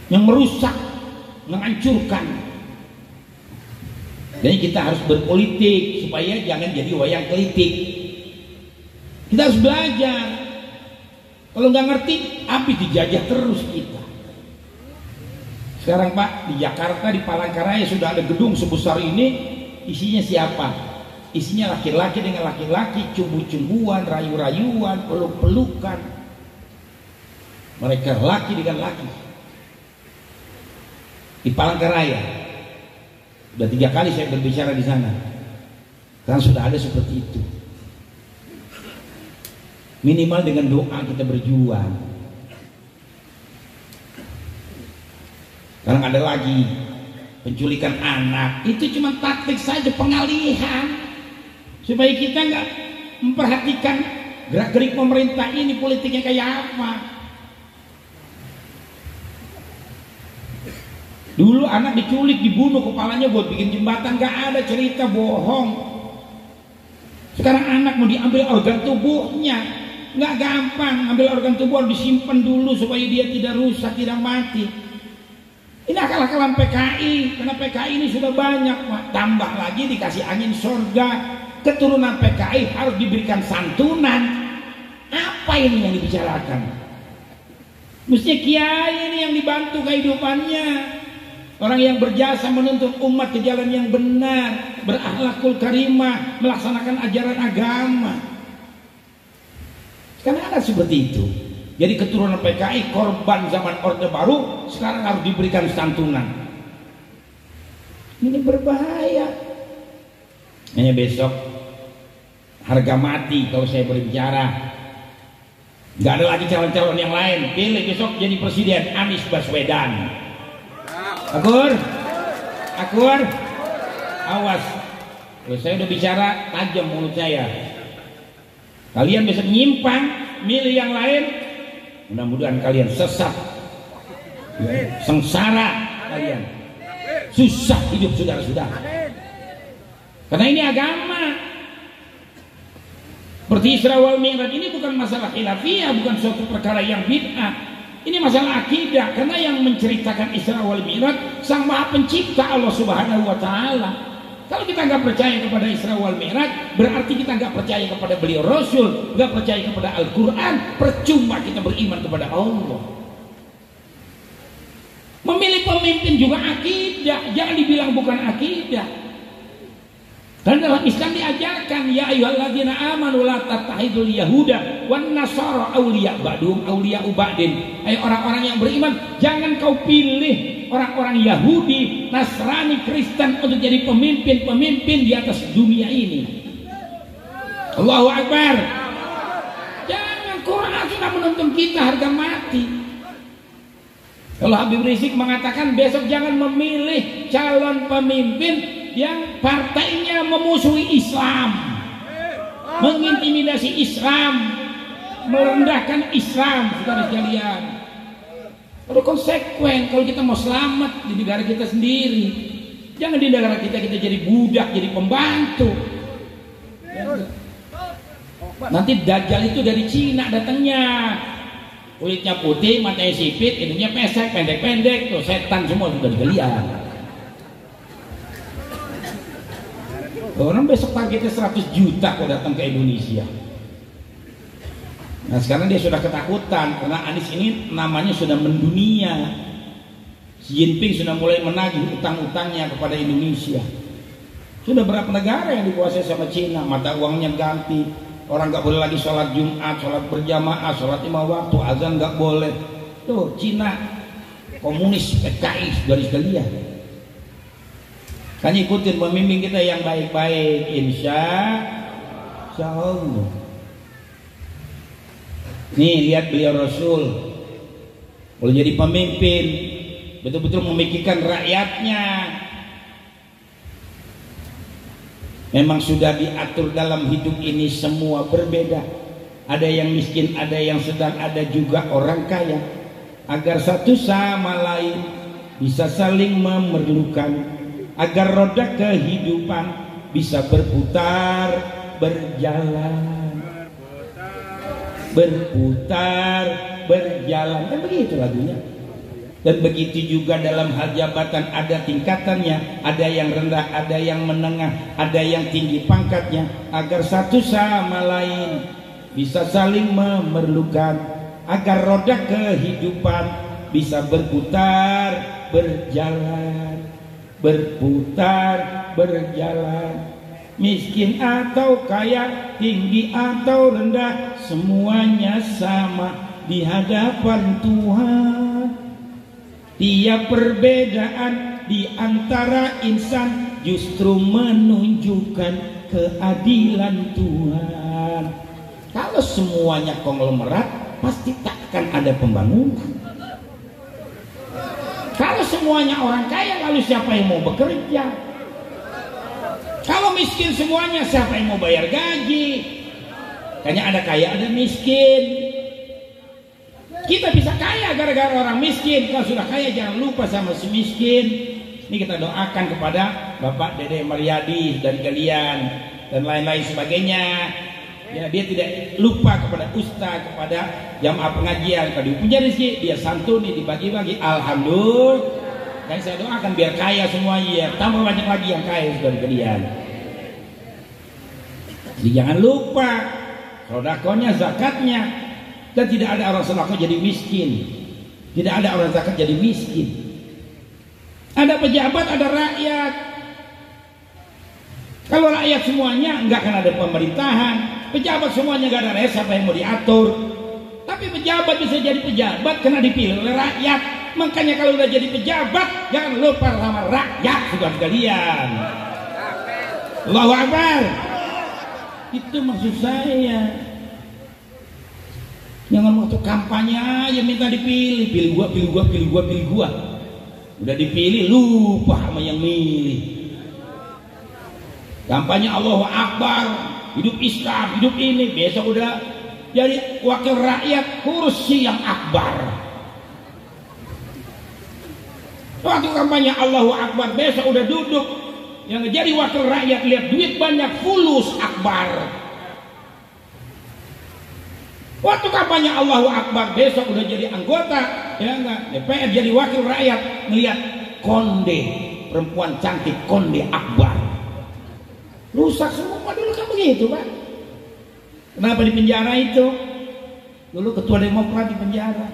yang merusak, menghancurkan. Jadi kita harus berpolitik supaya jangan jadi wayang klitik. Kita harus belajar. Kalau nggak ngerti, habis dijajah terus kita. Sekarang Pak, di Jakarta, di Palangkaraya sudah ada gedung sebesar ini. Isinya siapa? Isinya laki-laki dengan laki-laki, cumbu-cumbuan, rayu-rayuan, peluk-pelukan. Mereka laki dengan laki. Di Palangkaraya. Sudah 3 kali saya berbicara di sana. Karena sudah ada seperti itu. Minimal dengan doa kita berjuang. Sekarang ada lagi penculikan anak. Itu cuma taktik saja, pengalihan supaya kita nggak memperhatikan gerak-gerik pemerintah ini politiknya kayak apa. Dulu anak diculik, dibunuh kepalanya buat bikin jembatan, nggak ada, cerita bohong. Sekarang anak mau diambil organ tubuhnya, nggak gampang. Ambil organ tubuh harus disimpan dulu supaya dia tidak rusak, tidak mati. Ini akal-akalan PKI, karena PKI ini sudah banyak, Pak. Tambah lagi dikasih angin surga. Keturunan PKI harus diberikan santunan. Apa ini yang dibicarakan? Mestinya kiai ini yang dibantu kehidupannya. Orang yang berjasa menuntun umat ke jalan yang benar, berakhlakul karimah, melaksanakan ajaran agama. Sekarang ada seperti itu. Jadi keturunan PKI korban zaman Orde Baru sekarang harus diberikan santunan. Ini berbahaya. Hanya besok harga mati kalau saya berbicara. Nggak ada lagi calon-calon yang lain. Pilih besok jadi presiden Anies Baswedan. Akur, awas. Kalau saya udah bicara tajam mulut saya. Kalian besok nyimpang, milih yang lain. Mudah-mudahan kalian sesat, sengsara kalian, susah hidup saudara-saudara. Karena ini agama. Seperti Isra wal Mi'raj ini bukan masalah khilafiyah, bukan suatu perkara yang bid'ah. Ini masalah akidah, karena yang menceritakan Isra wal Mi'raj Sang Maha Pencipta Allah Subhanahu wa taala. Kalau kita nggak percaya kepada Isra wal Mi'raj, berarti kita nggak percaya kepada beliau Rasul, nggak percaya kepada Al-Quran. Percuma kita beriman kepada Allah. Memilih pemimpin juga akidah, jangan dibilang bukan akidah. Dan dalam Islam diajarkan, ya ayyuhalladzina amanu la tattakhidul yahuda wan nasara awliya ba'dhum awliya'u ba'din. Hai orang-orang yang beriman, jangan kau pilih orang-orang Yahudi, Nasrani, Kristen untuk jadi pemimpin-pemimpin di atas dunia ini. Allahu Akbar. Jangan, Quran sudah menuntun kita harga mati. Kalau Habib Rizik mengatakan besok jangan memilih calon pemimpin yang partainya memusuhi Islam, mengintimidasi Islam, merendahkan Islam. Saudara sekalian, ada konsekuen kalau kita mau selamat di negara kita sendiri. Jangan di negara kita jadi budak, jadi pembantu. Nanti Dajjal itu dari Cina datangnya, kulitnya putih, matanya sipit, hidungnya pesek, pendek-pendek, tuh setan semua sudah dikalian. Orang besok targetnya 100 juta kok datang ke Indonesia. Nah sekarang dia sudah ketakutan karena Anies ini namanya sudah mendunia. Xi Jinping sudah mulai menagih utang-utangnya kepada Indonesia. Sudah berapa negara yang dikuasai sama Cina, mata uangnya ganti, orang nggak boleh lagi sholat Jumat, sholat berjamaah, sholat 5 waktu, azan nggak boleh. Tuh Cina komunis, PKI dari sekalian. Kan ikutin pemimpin kita yang baik-baik, insya Allah. Nih lihat beliau Rasul, kalau jadi pemimpin betul-betul memikirkan rakyatnya. Memang sudah diatur dalam hidup ini semua berbeda. Ada yang miskin, ada yang sedang, ada juga orang kaya. Agar satu sama lain bisa saling memerlukan, agar roda kehidupan bisa berputar, berjalan, berputar, berjalan. Kan begitu lagunya. Dan begitu juga dalam hal jabatan, ada tingkatannya, ada yang rendah, ada yang menengah, ada yang tinggi pangkatnya, agar satu sama lain bisa saling memerlukan, agar roda kehidupan bisa berputar, berjalan, berputar, berjalan. Miskin atau kaya, tinggi atau rendah, semuanya sama di hadapan Tuhan. Tiap perbedaan di antara insan justru menunjukkan keadilan Tuhan. Kalau semuanya konglomerat, pasti takkan ada pembangunan. Kalau semuanya orang kaya, lalu siapa yang mau bekerja? Kalau miskin semuanya, siapa yang mau bayar gaji? Kayaknya ada kaya, ada miskin. Kita bisa kaya gara-gara orang miskin. Kalau sudah kaya jangan lupa sama si miskin. Ini kita doakan kepada Bapak Dede Maryadi dan kalian dan lain-lain sebagainya. Ya, dia tidak lupa kepada ustaz, kepada jamaah pengajian. Kalau punya rezeki, dia santuni, dibagi-bagi. Alhamdulillah. Dan saya doakan biar kaya semuanya, ya. Tambah banyak lagi yang kaya dari kalian. Jadi jangan lupa sodakonya, zakatnya. Dan tidak ada orang sedekah jadi miskin. Tidak ada orang zakat jadi miskin. Ada pejabat, ada rakyat. Kalau rakyat semuanya enggak akan ada pemerintahan. Pejabat semuanya enggak ada rakyat, siapa yang mau diatur? Tapi pejabat bisa jadi pejabat karena dipilih oleh rakyat. Makanya kalau udah jadi pejabat, jangan lupa sama rakyat, sudah sekalian. Allahu Akbar. Itu maksud saya. Jangan waktu kampanye aja minta dipilih, pilih gua, pilih gua, pilih gua, pilih gua. Udah dipilih lupa sama yang milih. Kampanye Allahu Akbar, hidup Islam, hidup ini, besok udah jadi wakil rakyat, kursi yang akbar. Waktu kampanye Allahu Akbar, besok udah duduk yang jadi wakil rakyat, lihat duit banyak, fulus akbar. Waktu kampanye Allahu Akbar, besok udah jadi anggota, ya enggak, DPR jadi wakil rakyat, ngelihat konde, perempuan cantik, konde akbar. Rusak semua dulu kan begitu, Pak. Kenapa di penjara itu? Dulu ketua Demokrat di penjara.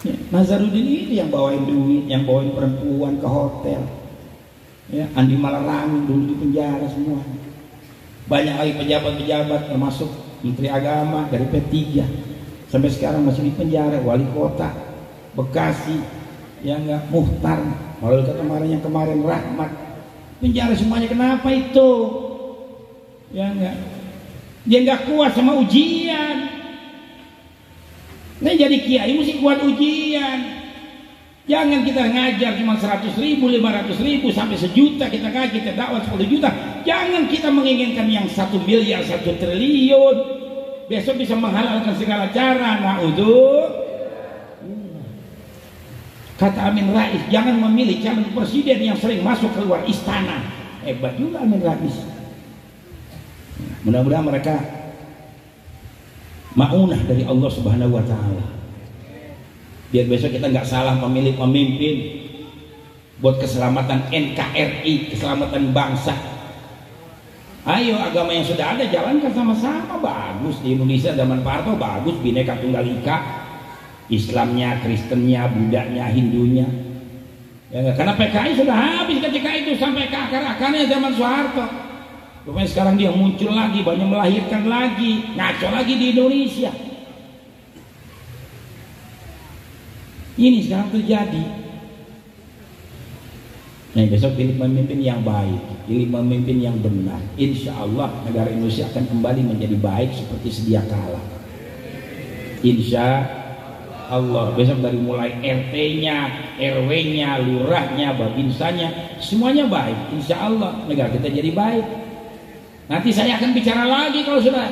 Ya, Nazarudin ini yang bawain duit, yang bawain perempuan ke hotel. Ya, Andi Malarangi dulu di penjara semua. Banyak lagi pejabat-pejabat termasuk Menteri Agama dari P3 sampai sekarang masih di penjara, wali kota Bekasi, ya enggak, Muhtar, wali kota kemarin yang kemarin Rahmat, penjara semuanya. Kenapa itu? Ya enggak, dia enggak kuat sama ujian. Nah jadi kiai mesti kuat ujian. Jangan kita ngajar cuma 100.000, 500.000 sampai 1 juta kita ngaji, kita dakwah 10 juta. Jangan kita menginginkan yang 1 miliar, 1 triliun. Besok bisa menghalalkan segala cara. Kata Amin Rais, jangan memilih calon presiden yang sering masuk keluar istana. Hebat juga Amin Rais. Mudah-mudahan mereka maunah dari Allah Subhanahu wa Ta'ala. Biar besok kita nggak salah memilih pemimpin buat keselamatan NKRI, keselamatan bangsa. Ayo, agama yang sudah ada jalankan sama-sama, bagus. Di Indonesia zaman Pak Harto bagus, Bhinneka Tunggal Ika, Islamnya, Kristennya, Budanya, Hindunya. Ya, karena PKI sudah habis ketika itu sampai ke akar-akarnya zaman Soeharto. Rupanya sekarang dia muncul lagi, banyak melahirkan lagi, ngaco lagi di Indonesia. Ini sekarang terjadi. Nah, besok pilih pemimpin yang baik, pilih pemimpin yang benar. Insya Allah negara Indonesia akan kembali menjadi baik seperti sedia kala. Insya Allah besok dari mulai RT-nya, RW-nya, lurahnya, babinsanya, semuanya baik. Insya Allah negara kita jadi baik. Nanti saya akan bicara lagi kalau sudah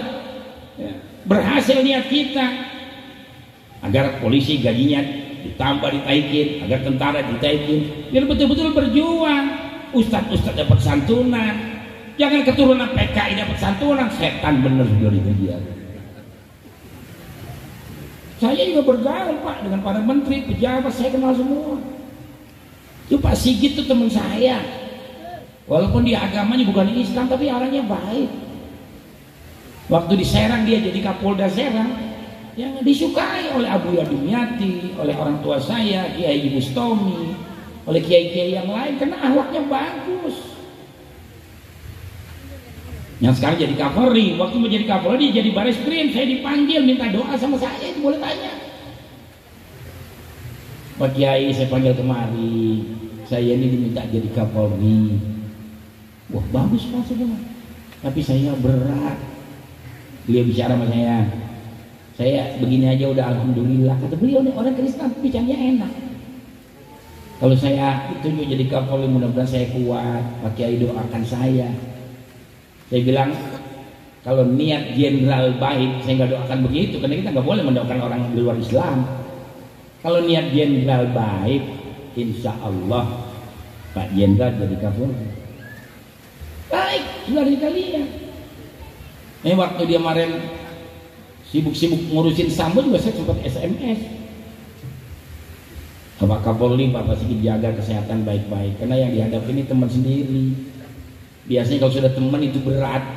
berhasil niat kita, agar polisi gajinya ditambah, ditaikin, agar tentara ditaikin, biar betul-betul berjuang. Ustadz dapat santunan, jangan keturunan PKI dapat santunan, setan bener dari dia. Saya juga bergaul Pak dengan para menteri, pejabat, saya kenal semua. Itu Pak Sigit itu teman saya, walaupun dia agamanya bukan Islam tapi orangnya baik. Waktu di Serang dia jadi Kapolda Serang, yang disukai oleh Abu Yadimyati, oleh orang tua saya Kiai Bustomi, oleh kiai-kiai yang lain karena akhlaknya bagus. Yang sekarang jadi Kapolri, waktu menjadi Kapolri dia jadi Baris Krim, saya dipanggil minta doa sama saya, itu boleh tanya. Pak Kiai saya panggil kemari, saya ini diminta jadi Kapolri. Wah bagus Pak semua, tapi saya berat. Beliau bicara sama saya begini aja udah alhamdulillah. Kata beliau nih orang Kristen bicaranya enak. Kalau saya ditunjuk jadi Kapolri mudah-mudahan saya kuat. Pak Kiai doakan saya. Saya bilang kalau niat jenderal baik saya nggak doakan begitu, karena kita nggak boleh mendoakan orang di luar Islam. Kalau niat jenderal baik, insya Allah Pak Jenderal jadi Kapolri. Baik, sudah dari kalian. Waktu dia kemarin sibuk-sibuk ngurusin Sambo juga saya sempat SMS. Pak Kapolri, Bapak Sigit jaga kesehatan baik-baik, karena yang dihadapi ini teman sendiri. Biasanya kalau sudah teman itu berat.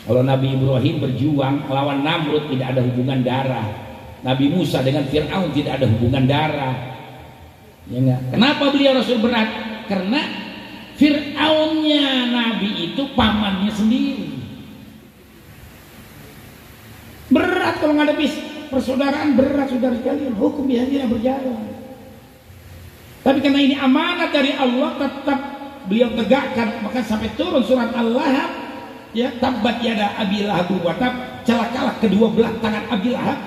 Kalau Nabi Ibrahim berjuang melawan Namrud tidak ada hubungan darah. Nabi Musa dengan Fir'aun tidak ada hubungan darah. Ya enggak? Kenapa beliau Rasul berat? Karena Fir'aunnya Nabi itu pamannya sendiri. Berat kalau menghadapi persaudaraan, berat saudara sekalian. Hukum biasanya berjalan. Tapi karena ini amanat dari Allah, tetap beliau tegakkan, maka sampai turun surat Al-Lahab, ya, tabbat yada Abi Lahab wa tab, celakalah kedua belah tangan Abi Lahab.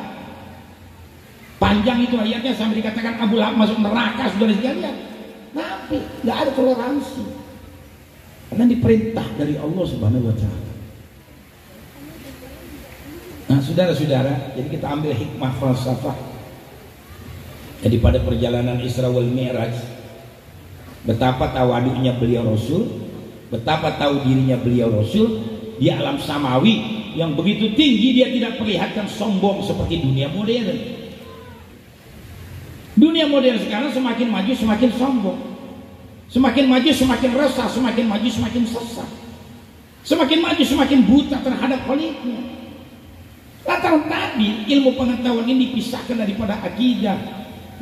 Panjang itu ayatnya sampai dikatakan Abu Lahab masuk neraka saudara sekalian. Tapi nggak ada toleransi, karena diperintah dari Allah Subhanahu wa Ta'ala. Nah saudara-saudara, jadi kita ambil hikmah falsafah. Jadi pada perjalanan Isra wal Mi'raj, betapa tawaduknya beliau Rasul, betapa tahu dirinya beliau Rasul di alam samawi yang begitu tinggi, dia tidak perlihatkan sombong seperti dunia modern. Dunia modern sekarang semakin maju semakin sombong, semakin maju semakin resah, semakin maju semakin sesat, semakin maju semakin buta terhadap khalifnya. Lantaran tadi ilmu pengetahuan ini dipisahkan daripada akidah,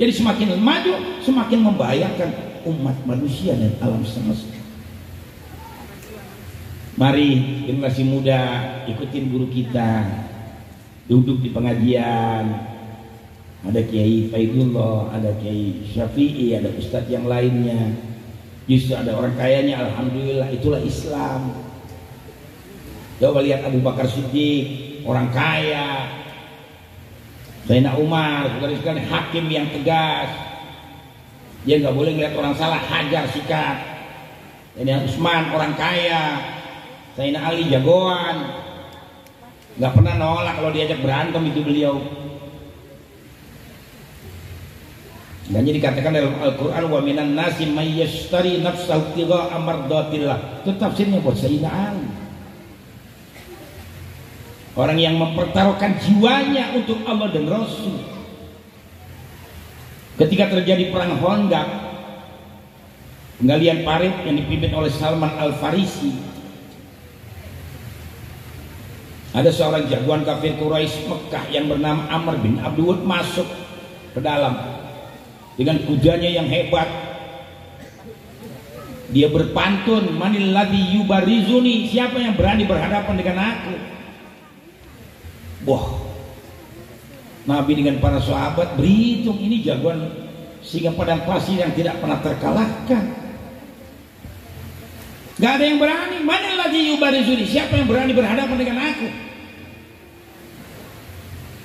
jadi semakin maju semakin membahayakan umat manusia dan alam semesta. Mari generasi muda ikutin guru kita, duduk di pengajian, ada Kiai Faidullah, ada Kiai Syafi'i, ada ustadz yang lainnya. Justru ada orang kayanya, alhamdulillah, itulah Islam. Coba lihat Abu Bakar Siddiq, orang kaya. Sayyidina Umar, saudara-saudara, hakim yang tegas. Dia nggak boleh ngeliat orang salah, hajar, sikat. Sayyidina Utsman orang kaya, Sayyidina Ali jagoan, nggak pernah nolak kalau diajak berantem itu beliau. Dan jadi dikatakan dalam Al-Quran, wa minan nasi may yashtari nafsahu ibtigha'a mardatillah. Itu tafsirnya buat Sayyidina Ali. Orang yang mempertaruhkan jiwanya untuk Allah dan Rasul. Ketika terjadi perang Khandaq, penggalian parit yang dipimpin oleh Salman Al-Farisi, ada seorang jagoan kafir Quraisy Mekah yang bernama Amr bin Abdul masuk ke dalam dengan kudanya yang hebat. Dia berpantun, manil ladzi yubarizuni, siapa yang berani berhadapan dengan aku. Wah, Nabi dengan para sahabat berhitung, ini jagoan singa padang pasir yang tidak pernah terkalahkan. Gak ada yang berani. Mana lagi yubarizuni, siapa yang berani berhadapan dengan aku?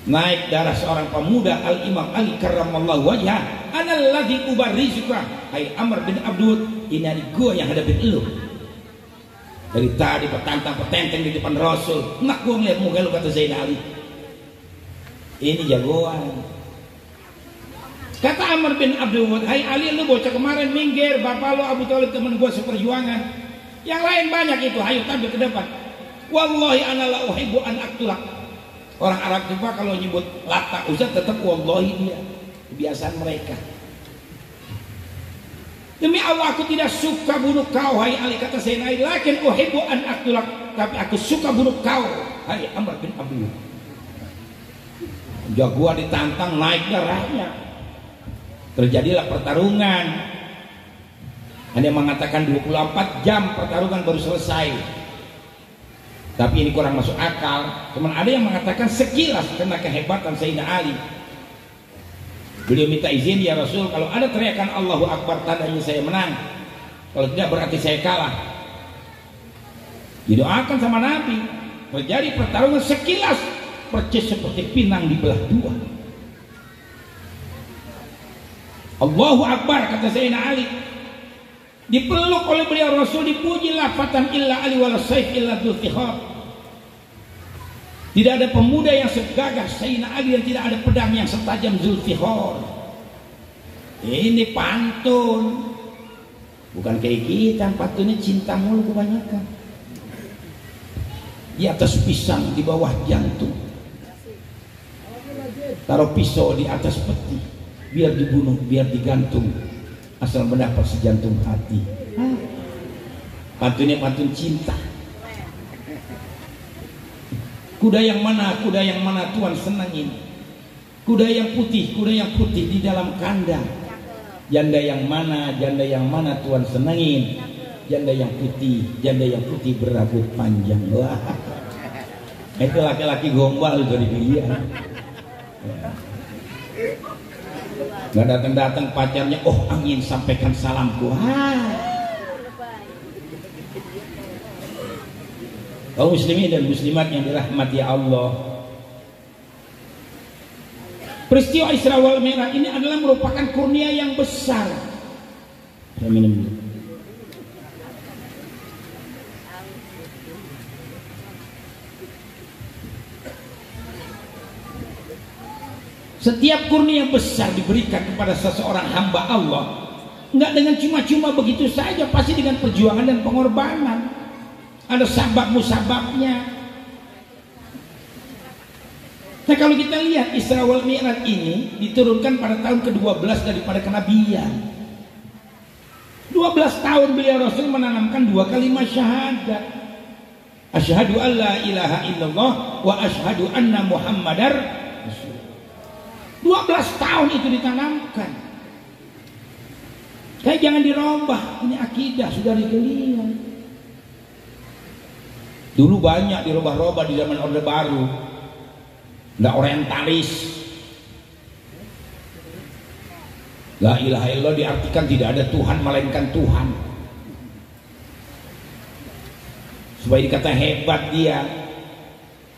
naik darah seorang pemuda Al-Imam Ali karramallahu wajhah, analladzi ubarrizuka, hai Amr bin Abdul, ini gua yang hadapin lu. Dari tadi petantang-petenteng di depan Rasul, nak gua ngeliat muka lu, kata Zainal Ali. Ini jagoan. Kata Amr bin Abdul, hai Ali, lu bocah kemarin minggir, bapak lu Abu Thalib teman gua seperjuangan. Yang lain banyak itu, ayo tampil ke depan. Wallahi ana la uhibbu an aktulak. Orang Arab itu kalau nyebut Lata Uzza tetap wallahi dia, kebiasaan mereka. Demi Allah aku tidak suka bunuh kau, hai Ali, kata Zainal, lakin uhibbu an aktulak, tapi aku suka bunuh kau, hai Amr bin Abdul. Jagoan ditantang, naik darahnya. Terjadilah pertarungan. Ada yang mengatakan 24 jam pertarungan baru selesai. Tapi ini kurang masuk akal. Cuman ada yang mengatakan sekilas karena kehebatan Sayyidina Ali. Beliau minta izin, ya Rasul, kalau ada teriakan Allahu Akbar tandanya saya menang. Kalau tidak berarti saya kalah. Didoakan sama Nabi. Terjadi pertarungan sekilas percis seperti pinang dibelah dua. Allahu Akbar, kata Sayyidina Ali. Dipeluk oleh beliau Rasul, dipuji, lafatan illa Ali wala saif illa dzulfikhar. Tidak ada pemuda yang segagah Sayyidina Ali dan tidak ada pedang yang setajam Zulfikhar. Ini pantun. Bukan kayak kita, pantunnya cinta mulu kebanyakan. Di atas pisang, di bawah jantung. Taruh pisau di atas peti, biar dibunuh, biar digantung, asal mendapat sejantung hati. Pantunnya pantun cinta. Kuda yang mana Tuhan senangin? Kuda yang putih di dalam kandang. Janda yang mana Tuhan senangin? Janda yang putih berambut panjang. Wah, itu laki-laki gombal dari dia. Nggak datang pacarnya, oh angin sampaikan salamku. Kaum muslimin dan muslimat yang dirahmati Allah, peristiwa Isra wal Mi'raj ini adalah merupakan kurnia yang besar. Saya minum dulu. Setiap kurnia besar diberikan kepada seseorang hamba Allah, enggak dengan cuma-cuma begitu saja, pasti dengan perjuangan dan pengorbanan. Ada sabab-musababnya. Nah, kalau kita lihat Isra wal Mi'raj ini diturunkan pada tahun ke-12 daripada kenabian. 12 tahun beliau Rasul menanamkan 2 kalimat syahadat. Asyhadu an la ilaha illallah wa asyhadu anna Muhammadar Rasulullah. 12 tahun itu ditanamkan. Kayak jangan dirombah, ini akidah sudah kalian. Dulu banyak dirubah-rubah di zaman Orde Baru. Nggak orientalis. La ilaha illallah diartikan tidak ada Tuhan melainkan Tuhan. Supaya dikata hebat dia.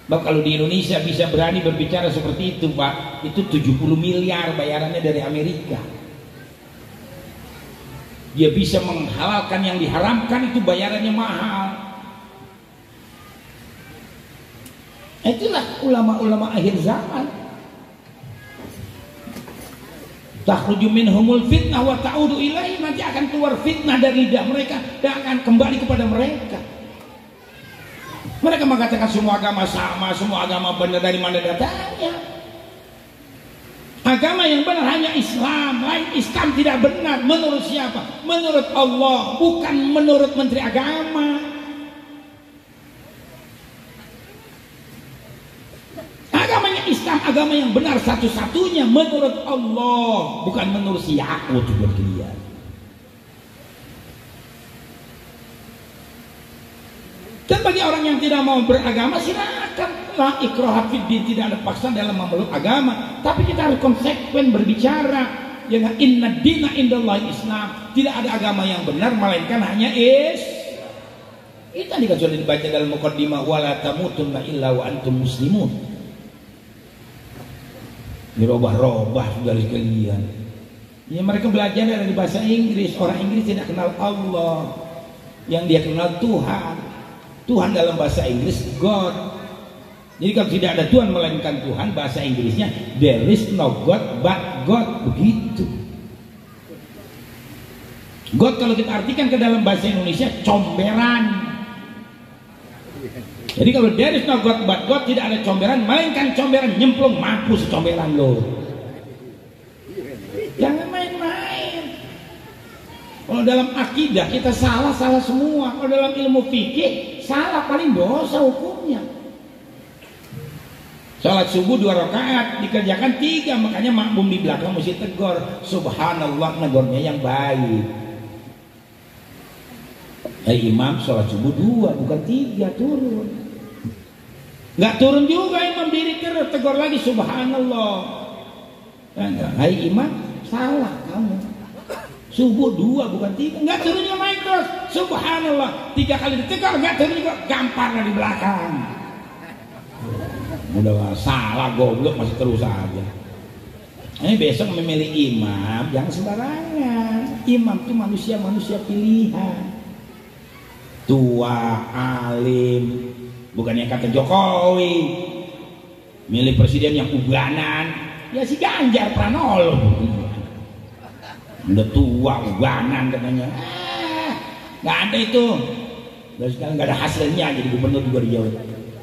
Bahwa kalau di Indonesia bisa berani berbicara seperti itu, Pak, itu 70 miliar bayarannya dari Amerika. Dia bisa menghalalkan yang diharamkan, itu bayarannya mahal. Itulah ulama-ulama akhir zaman. Takhruju minhumul fitnah wa ta'udu ilaihi, nanti akan keluar fitnah dari lidah mereka dan akan kembali kepada mereka. Mereka mengatakan semua agama sama, semua agama benar, dari mana datangnya? Agama yang benar hanya Islam, lain Islam tidak benar. Menurut siapa? Menurut Allah, bukan menurut menteri agama. Agamanya Islam, agama yang benar satu-satunya menurut Allah, bukan menurut si Yakut buat dia. Dan bagi orang yang tidak mau beragama, silakan. La ikraha fid din, tidak ada paksaan dalam memeluk agama. Tapi kita harus konsekuen berbicara. Jangan inna dina indallahi Islam. Tidak ada agama yang benar melainkan hanya Islam. Itu tadi sudah dibaca dalam muqaddimah, wala tamutunna illa wa antum muslimun. dirobah-robah dari kalian. Ya mereka belajar dari bahasa Inggris. Orang Inggris tidak kenal Allah, yang dia kenal Tuhan. Tuhan dalam bahasa Inggris God. Jadi kalau tidak ada Tuhan melainkan Tuhan, bahasa Inggrisnya there is no God but God, begitu. God kalau kita artikan ke dalam bahasa Indonesia comberan. Jadi kalau there is no God but God, tidak ada comberan melainkan comberan, nyemplung mampus comberan lo. Jangan main-main. Kalau dalam akidah kita salah semua. Kalau dalam ilmu fikih salah paling dosa hukumnya. Salat subuh 2 rakaat dikerjakan 3, makanya makmum di belakang mesti tegur, subhanallah, negornya yang baik. Imam sholat subuh 2 bukan 3, turun. Nggak turun juga imam, diri terus tegur lagi subhanallah. Hai imam, salah kamu. Subuh 2 bukan 3, nggak turun juga naik terus subhanallah. 3 kali ditegur nggak turun juga, gampar di belakang. Udah salah goblok masih terus aja. Ini besok memilih imam jangan sembarangan. Imam itu manusia pilihan. Tua, alim, bukan yang kata Jokowi milih presiden yang uganan, ya si Ganjar Pranowo udah tua uganan katanya, nggak ada itu. Dari sekarang nggak ada hasilnya jadi gubernur juga di Jawa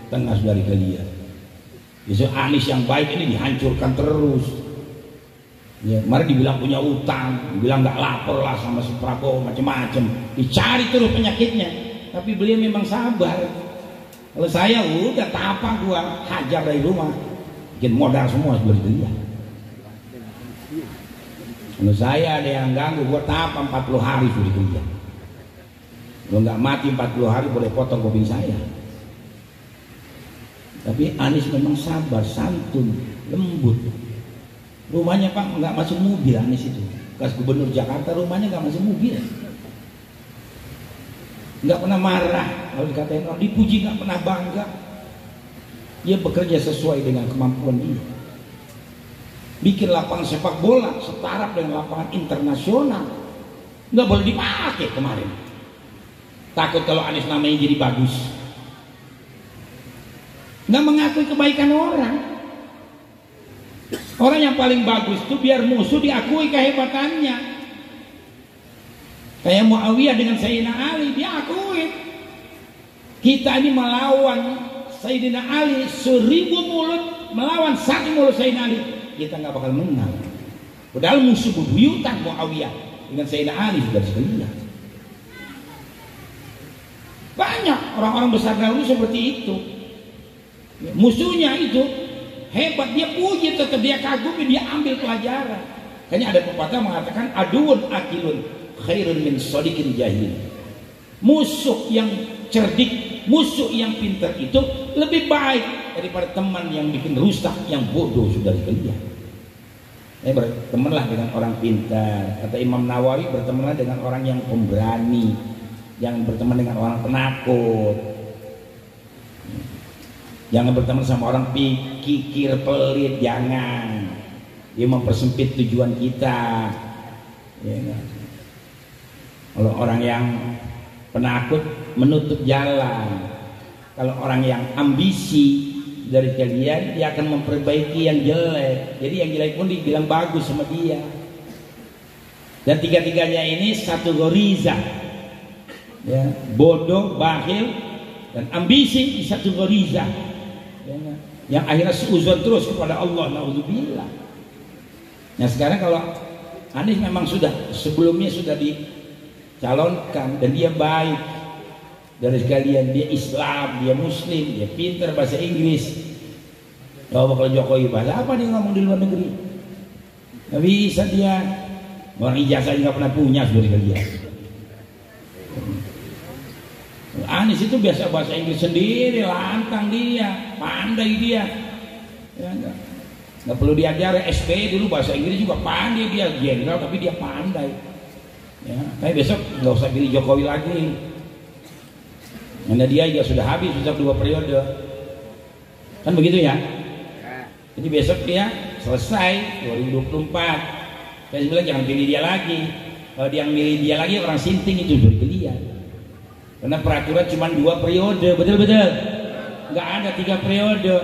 Tengah saudari kalian. Besok Anies yang baik ini dihancurkan terus. Ya, kemarin dibilang punya utang, dibilang nggak lapor lah sama si Prabowo, macam-macam, dicari terus penyakitnya. Tapi beliau memang sabar. Kalau saya udah tapak gua hajar dari rumah, bikin modal semua seperti dia. Kalau saya ada yang ganggu, gua tapak 40 hari seperti dia. Kalau nggak mati 40 hari boleh potong kuping saya. Tapi Anies memang sabar, santun, lembut. Rumahnya Pak nggak masuk mobil Anies itu. Bekas gubernur Jakarta rumahnya nggak masuk mobil. Nggak pernah marah kalau dikatain orang, dipuji nggak pernah bangga. Dia bekerja sesuai dengan kemampuan dia. Bikin lapangan sepak bola setara dengan lapangan internasional. Nggak boleh dipakai kemarin. Takut kalau Anies namanya jadi bagus. Nggak mengakui kebaikan orang. Orang yang paling bagus itu biar musuh diakui kehebatannya. Kayak Muawiyah dengan Sayyidina Ali, dia akui. Kita ini melawan Sayyidina Ali 1000 mulut, melawan 1 mulut Sayyidina Ali, kita nggak bakal menang. Padahal musuh bebuyutan Muawiyah dengan Sayyidina Ali sudah sekalian. Banyak orang-orang besar dahulu seperti itu. Musuhnya itu hebat, dia puji, tetap dia kagumi, dia ambil pelajaran. Kayaknya ada pepatah mengatakan aduun akilun khairun min sodikin jahil. Musuh yang cerdik, musuh yang pintar itu lebih baik daripada teman yang bikin rusak, yang bodoh sudah dikalian. Bertemanlah dengan orang pintar. Kata Imam Nawawi, bertemanlah dengan orang yang pemberani, jangan berteman dengan orang penakut. Jangan berteman sama orang kikir pelit, jangan. Dia mempersempit tujuan kita. Ya, kalau orang yang penakut menutup jalan. Kalau orang yang ambisi dari kalian, dia akan memperbaiki yang jelek. Jadi yang jelek pun dibilang bagus sama dia. Dan tiga-tiganya ini satu goriza. Ya, bodoh, bakhil, dan ambisi di satu goriza. Ya, yang akhirnya seuzon terus kepada Allah, naudzubillah. Nah sekarang kalau Anies memang sudah sebelumnya sudah dicalonkan dan dia baik dari sekalian, dia Islam, dia Muslim, dia pintar bahasa Inggris. Kalau Jokowi bahasa apa dia ngomong di luar negeri? Nggak bisa dia, orang ijazah nggak pernah punya seperti kalian. Anies itu biasa bahasa Inggris sendiri, lantang dia, pandai dia. Ya, nggak perlu diajar. SPY dulu bahasa Inggris juga pandai dia, jenderal tapi dia pandai. Ya, tapi besok nggak usah pilih Jokowi lagi. Karena dia juga sudah habis, sudah 2 periode. Kan begitu ya? Jadi besok dia selesai 2024. Saya bilang jangan pilih dia lagi. Kalau dia yang milih dia lagi orang sinting itu bergeliat. Karena peraturan cuma 2 periode, betul-betul. Nggak ada 3 periode.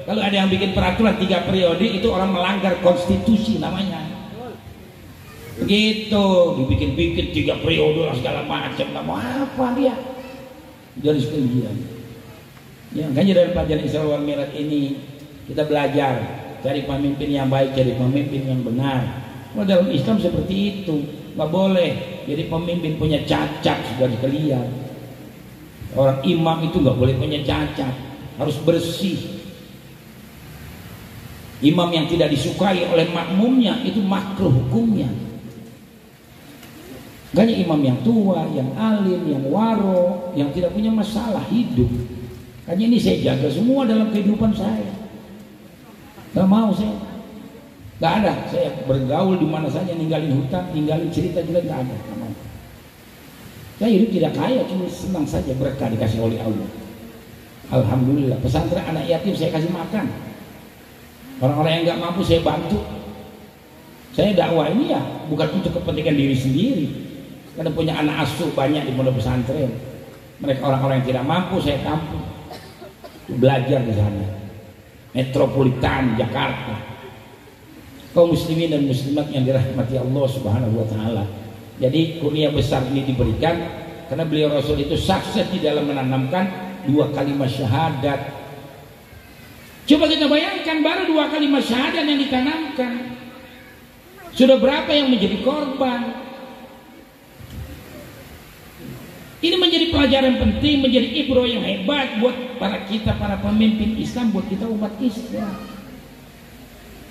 Kalau ada yang bikin peraturan 3 periode itu orang melanggar konstitusi namanya. Begitu, dibikin-bikin 3 periode lah segala macam. Nggak mau apa dia. Jadi sekalian. Ya, makanya dari pelajaran Isra wal Mi'raj ini kita belajar cari pemimpin yang baik, cari pemimpin yang benar. Kalau dalam Islam seperti itu, nggak boleh jadi pemimpin punya cacat, saudara sekalian. Orang imam itu nggak boleh punya cacat, harus bersih. Imam yang tidak disukai oleh makmumnya itu makruh hukumnya. Makanya imam yang tua, yang alim, yang waro, yang tidak punya masalah hidup. Makanya ini saya jaga semua dalam kehidupan saya. Gak mau saya. Gak ada. Saya bergaul di mana saja, ninggalin hutan, ninggalin cerita jelek, gak ada. Gak mau. Saya hidup tidak kaya, cuma senang saja, berkah dikasih oleh Allah. Alhamdulillah. Pesantren anak yatim saya kasih makan. Orang-orang yang gak mampu saya bantu. Saya dakwah ini ya bukan untuk kepentingan diri sendiri. Karena punya anak asuh banyak di pondok pesantren. Mereka orang-orang yang tidak mampu saya tampung. Belajar di sana. Metropolitan Jakarta. Kaum muslimin dan muslimat yang dirahmati Allah Subhanahu wa taala. Jadi kurnia besar ini diberikan karena beliau Rasul itu sukses di dalam menanamkan 2 kalimat syahadat. Coba kita bayangkan baru 2 kalimat syahadat yang ditanamkan. Sudah berapa yang menjadi korban? Ini menjadi pelajaran penting, menjadi ibrah yang hebat buat para kita, para pemimpin Islam, buat kita umat Islam.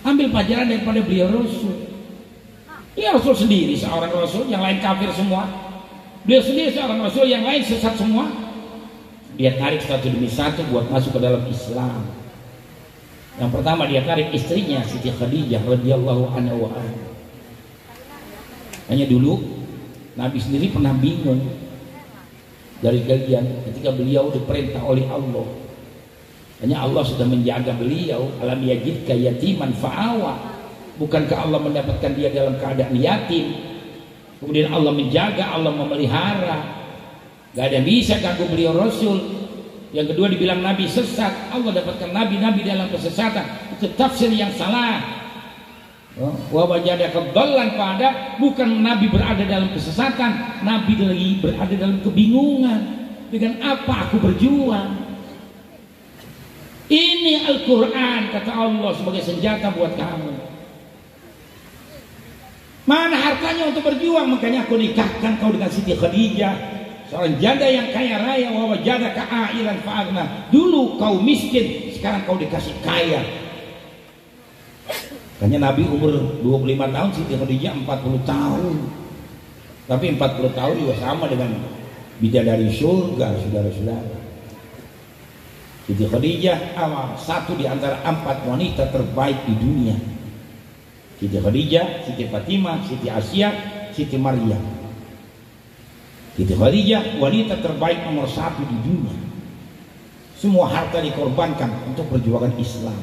Ambil pelajaran daripada beliau Rasul. Ya Rasul sendiri seorang Rasul, yang lain kafir semua. Beliau sendiri seorang Rasul, yang lain sesat semua. Dia tarik satu demi satu buat masuk ke dalam Islam. Yang pertama dia tarik istrinya Siti Khadijah radhiyallahu anha wa anha. Hanya dulu Nabi sendiri pernah bingung dari kalian ketika beliau diperintah oleh Allah. Hanya Allah sudah menjaga beliau, alam yajidka yatiman fa'awa. Bukankah Allah mendapatkan dia dalam keadaan yatim? Kemudian Allah menjaga, Allah memelihara. Gak ada yang bisa ganggu beliau Rasul. Yang kedua dibilang Nabi sesat. Allah dapatkan Nabi dalam kesesatan. Itu tafsir yang salah. Wa wajadaka dhallan pada, bukan Nabi berada dalam kesesatan, Nabi lagi berada dalam kebingungan. Dengan apa aku berjuang? Ini Al-Quran kata Allah sebagai senjata buat kamu. Mana hartanya untuk berjuang? Makanya aku nikahkan kau dengan Siti Khadijah, seorang janda yang kaya raya. Wa wajadaka a'ilan fa'aghna. Dulu kau miskin, sekarang kau dikasih kaya. Makanya Nabi umur 25 tahun, Siti Khadijah 40 tahun. Tapi 40 tahun juga sama dengan bidadari surga, saudara-saudara. Siti Khadijah satu di antara 4 wanita terbaik di dunia. Siti Khadijah, Siti Fatimah, Siti Asia, Siti Maryam. Siti Khadijah wanita terbaik nomor 1 di dunia. Semua harta dikorbankan untuk perjuangan Islam.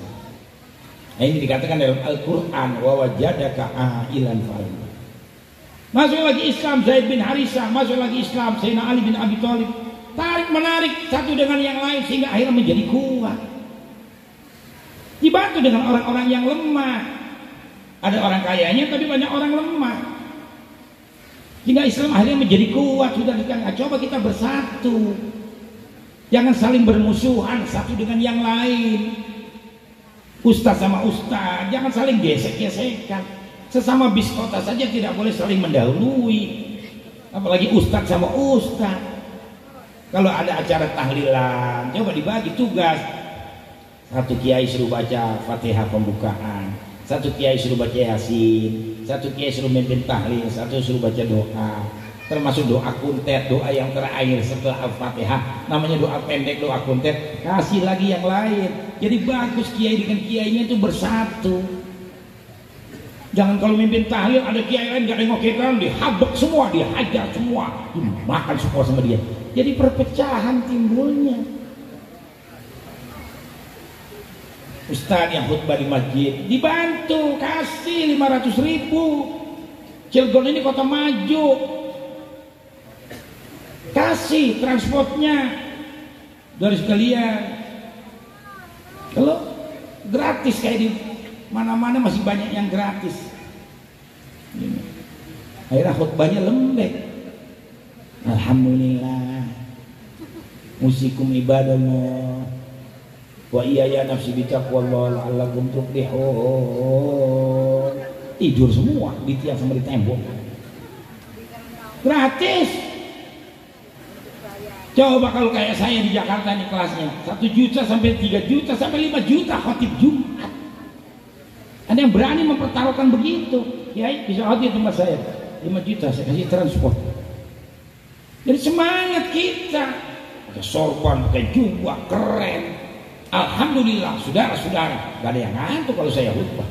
Nah, ini dikatakan dalam Al-Quran, wa wajadaka a'ilan fa'aghna. Masuk lagi Islam Zaid bin Harisah, masuk lagi Islam Sayyidina Ali bin Abi Thalib. Tarik menarik satu dengan yang lain sehingga akhirnya menjadi kuat. Dibantu dengan orang-orang yang lemah. Ada orang kayanya tapi banyak orang lemah. Sehingga Islam akhirnya menjadi kuat. Sudah coba kita bersatu. Jangan saling bermusuhan satu dengan yang lain. Ustaz sama ustaz, jangan saling gesek-gesekan. Sesama biskota saja tidak boleh saling mendahului. Apalagi ustaz sama ustaz. Kalau ada acara tahlilan, coba dibagi tugas. Satu kiai suruh baca Fatihah pembukaan, satu kiai suruh baca Yasin, satu kiai suruh memimpin tahlil, satu suruh baca doa. Termasuk doa kuntet, doa yang terakhir setelah Al-Fatihah, namanya doa pendek, doa kuntet. Kasih lagi yang lain. Jadi bagus kiai dengan kiainya itu bersatu. Jangan kalau memimpin tahlil ada kiai lain gak nengok-nengok, dihabek semua, dihajar semua, dimakan semua sama dia. Jadi perpecahan timbulnya. Ustaz yang khutbah di masjid dibantu, kasih 500.000. Cilegon ini kota maju, kasih transportnya dari sekalian. Kalau gratis kayak di mana-mana masih banyak yang gratis. Akhirnya khutbahnya lembek. Alhamdulillah, musikum ibadallah wa iya ya nafsi bitaqwallah la'allakum tuflihun. Tidur semua di tiang sama di tembok. Gratis. Coba kalau kayak saya di Jakarta nih kelasnya 1 juta sampai 3 juta sampai 5 juta khotib Jumat. Ada yang berani mempertaruhkan begitu? Ya bisa khotib tempat saya 5 juta saya kasih transport. Jadi semangat kita, pakai sorban, pakai jubah, keren. Alhamdulillah, saudara-saudara, gak ada yang ngantuk kalau saya khutbah.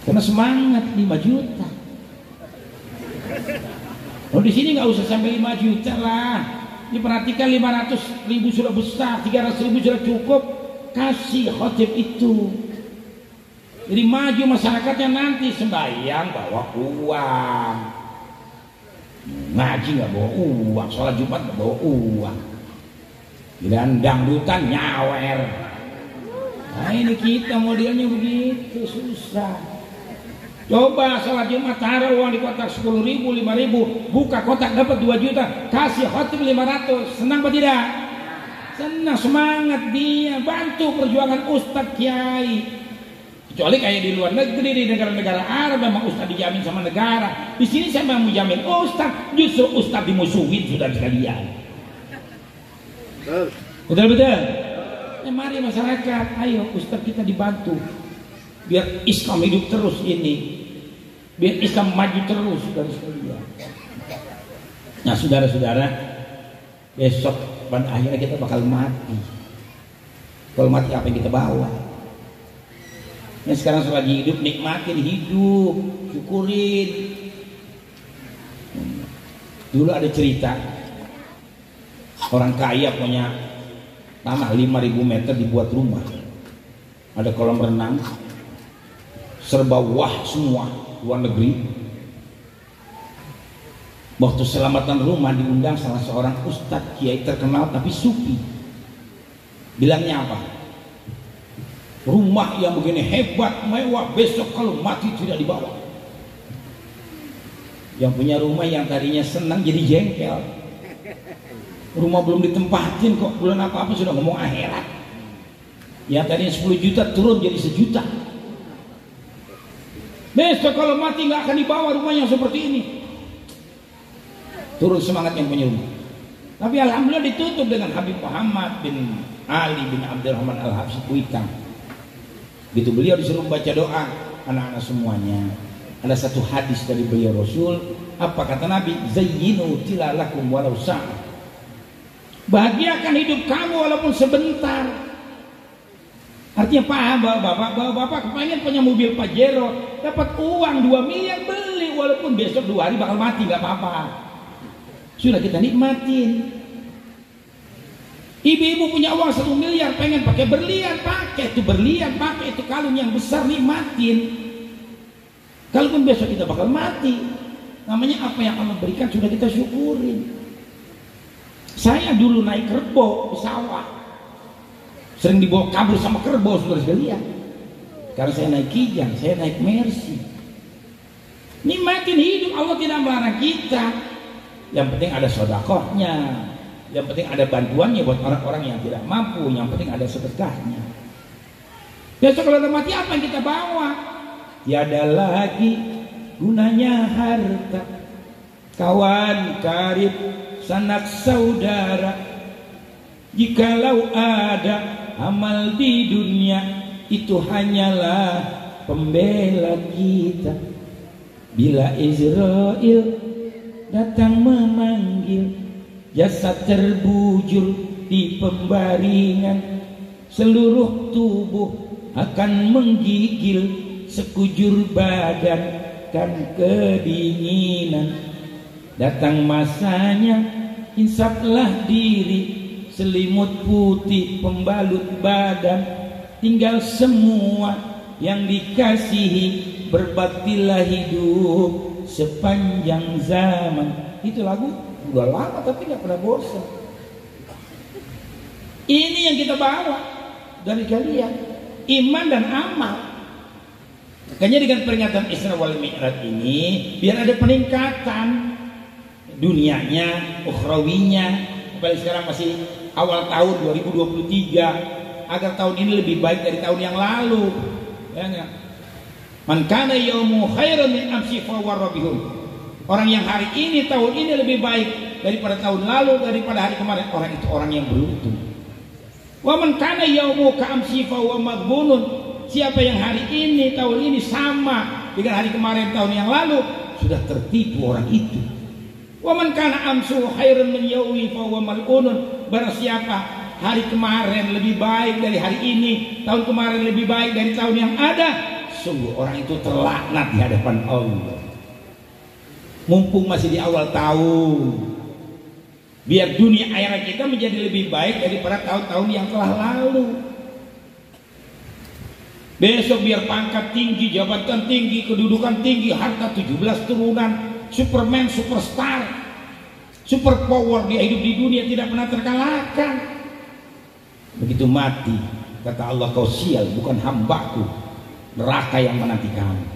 Karena semangat 5 juta. Oh di sini nggak usah sampai 5 juta lah. Diperhatikan 500.000 sudah besar, 300.000 sudah cukup. Kasih khotib itu. Jadi maju masyarakatnya nanti sembahyang bawa uang. Ngaji nggak bawa uang, sholat Jumat nggak bawa uang, dan dangdutan nyawer. Nah ini kita modelnya begitu, susah. Coba sholat Jumat taruh uang di kotak 10.000, 5.000, buka kotak dapat 2 juta, kasih khotib 500, senang apa tidak? Senang, semangat dia, bantu perjuangan Ustadz Kiai. Kecuali kayak di luar negeri, di negara-negara Arab memang Ustadz dijamin sama negara. Di sini saya memang menjamin Ustadz, justru Ustadz dimusuhin sudah sekalian. Betul-betul. Mari masyarakat, ayo Ustadz kita dibantu biar Islam hidup terus ini, biar Islam maju terus dari sekalian. Nah saudara-saudara, besok pada akhirnya kita bakal mati. Kalau mati apa yang kita bawa? Nah, sekarang selagi hidup nikmatin hidup, syukurin. Dulu ada cerita orang kaya punya tanah 5.000 meter dibuat rumah, ada kolam renang, serba wah semua, luar negeri. Waktu selamatan rumah diundang salah seorang ustadz kiai terkenal tapi sufi. Bilangnya apa? Rumah yang begini hebat, mewah, besok kalau mati tidak dibawa. Yang punya rumah yang tadinya senang jadi jengkel. Rumah belum ditempatin kok, belum apa-apa sudah ngomong akhirat. Yang tadinya 10 juta turun jadi 1 juta. Besok kalau mati nggak akan dibawa rumah yang seperti ini. Turun semangat yang punya rumah. Tapi alhamdulillah ditutup dengan Habib Muhammad bin Ali bin Abdurrahman Al-Habsyi Kuitang. Gitu beliau disuruh baca doa anak-anak semuanya. Ada satu hadis dari beliau Rasul, apa kata Nabi? Zayyinu tilalakum walau sa'ah. Bahagiakan hidup kamu walaupun sebentar. Artinya paham bapak kepengen punya mobil Pajero, dapat uang 2 miliar beli, walaupun besok 2 hari bakal mati nggak apa-apa. Sudah kita nikmatin. Ibu-ibu punya uang 1 miliar, pengen pakai berlian, pakai itu berlian, pakai itu kalung yang besar, nikmatin. Kalaupun besok kita bakal mati, namanya apa yang Allah berikan sudah kita syukurin. Saya dulu naik kerbau di sawah, sering dibawa kabur sama kerbau saudara sekalian. Sekarang saya naik Kijang, saya naik Mercy. Nikmatin hidup, Allah tidak melarang kita. Yang penting ada sedekahnya, yang penting ada bantuannya buat orang-orang yang tidak mampu, yang penting ada sedekahnya. Besok kalau udah mati apa yang kita bawa? Tiada lagi gunanya harta, kawan karib, sanak saudara. Jikalau ada amal di dunia, itu hanyalah pembela kita. Bila Israel datang memanggil, jasad terbujur di pembaringan, seluruh tubuh akan menggigil, sekujur badan kan kedinginan. Datang masanya, insaflah diri, selimut putih pembalut badan, tinggal semua yang dikasihi, berbaktilah hidup sepanjang zaman. Itu lagu udah lama tapi nggak pernah bosan. Ini yang kita bawa dari kalian, iman dan amal. Makanya dengan peringatan Isra wal Mi'raj ini biar ada peningkatan dunianya, ukhrawinya. Apalagi sekarang masih awal tahun 2023, agar tahun ini lebih baik dari tahun yang lalu. Ya enggak? Man kana yaumu khairan min amsi fa warabihum. Orang yang hari ini tahun ini lebih baik daripada tahun lalu, daripada hari kemarin, orang itu orang yang beruntung. Wa man kana yaumu ka amsi fa wa maghbunun. Siapa yang hari ini tahun ini sama dengan hari kemarin tahun yang lalu, sudah tertipu orang itu. Wa man kana amsu khairan min yaumi fa wa mal'unun. Barang siapa hari kemarin lebih baik dari hari ini, tahun kemarin lebih baik dari tahun yang ada, sungguh orang itu terlaknat di hadapan Allah. Mumpung masih di awal tahun, biar dunia akhirat kita menjadi lebih baik daripada tahun-tahun yang telah lalu. Besok biar pangkat tinggi, jabatan tinggi, kedudukan tinggi, harta 17 turunan, Superman, superstar, super power, dia hidup di dunia tidak pernah terkalahkan. Begitu mati, kata Allah, kau sial, bukan hambaku, neraka yang menanti kamu.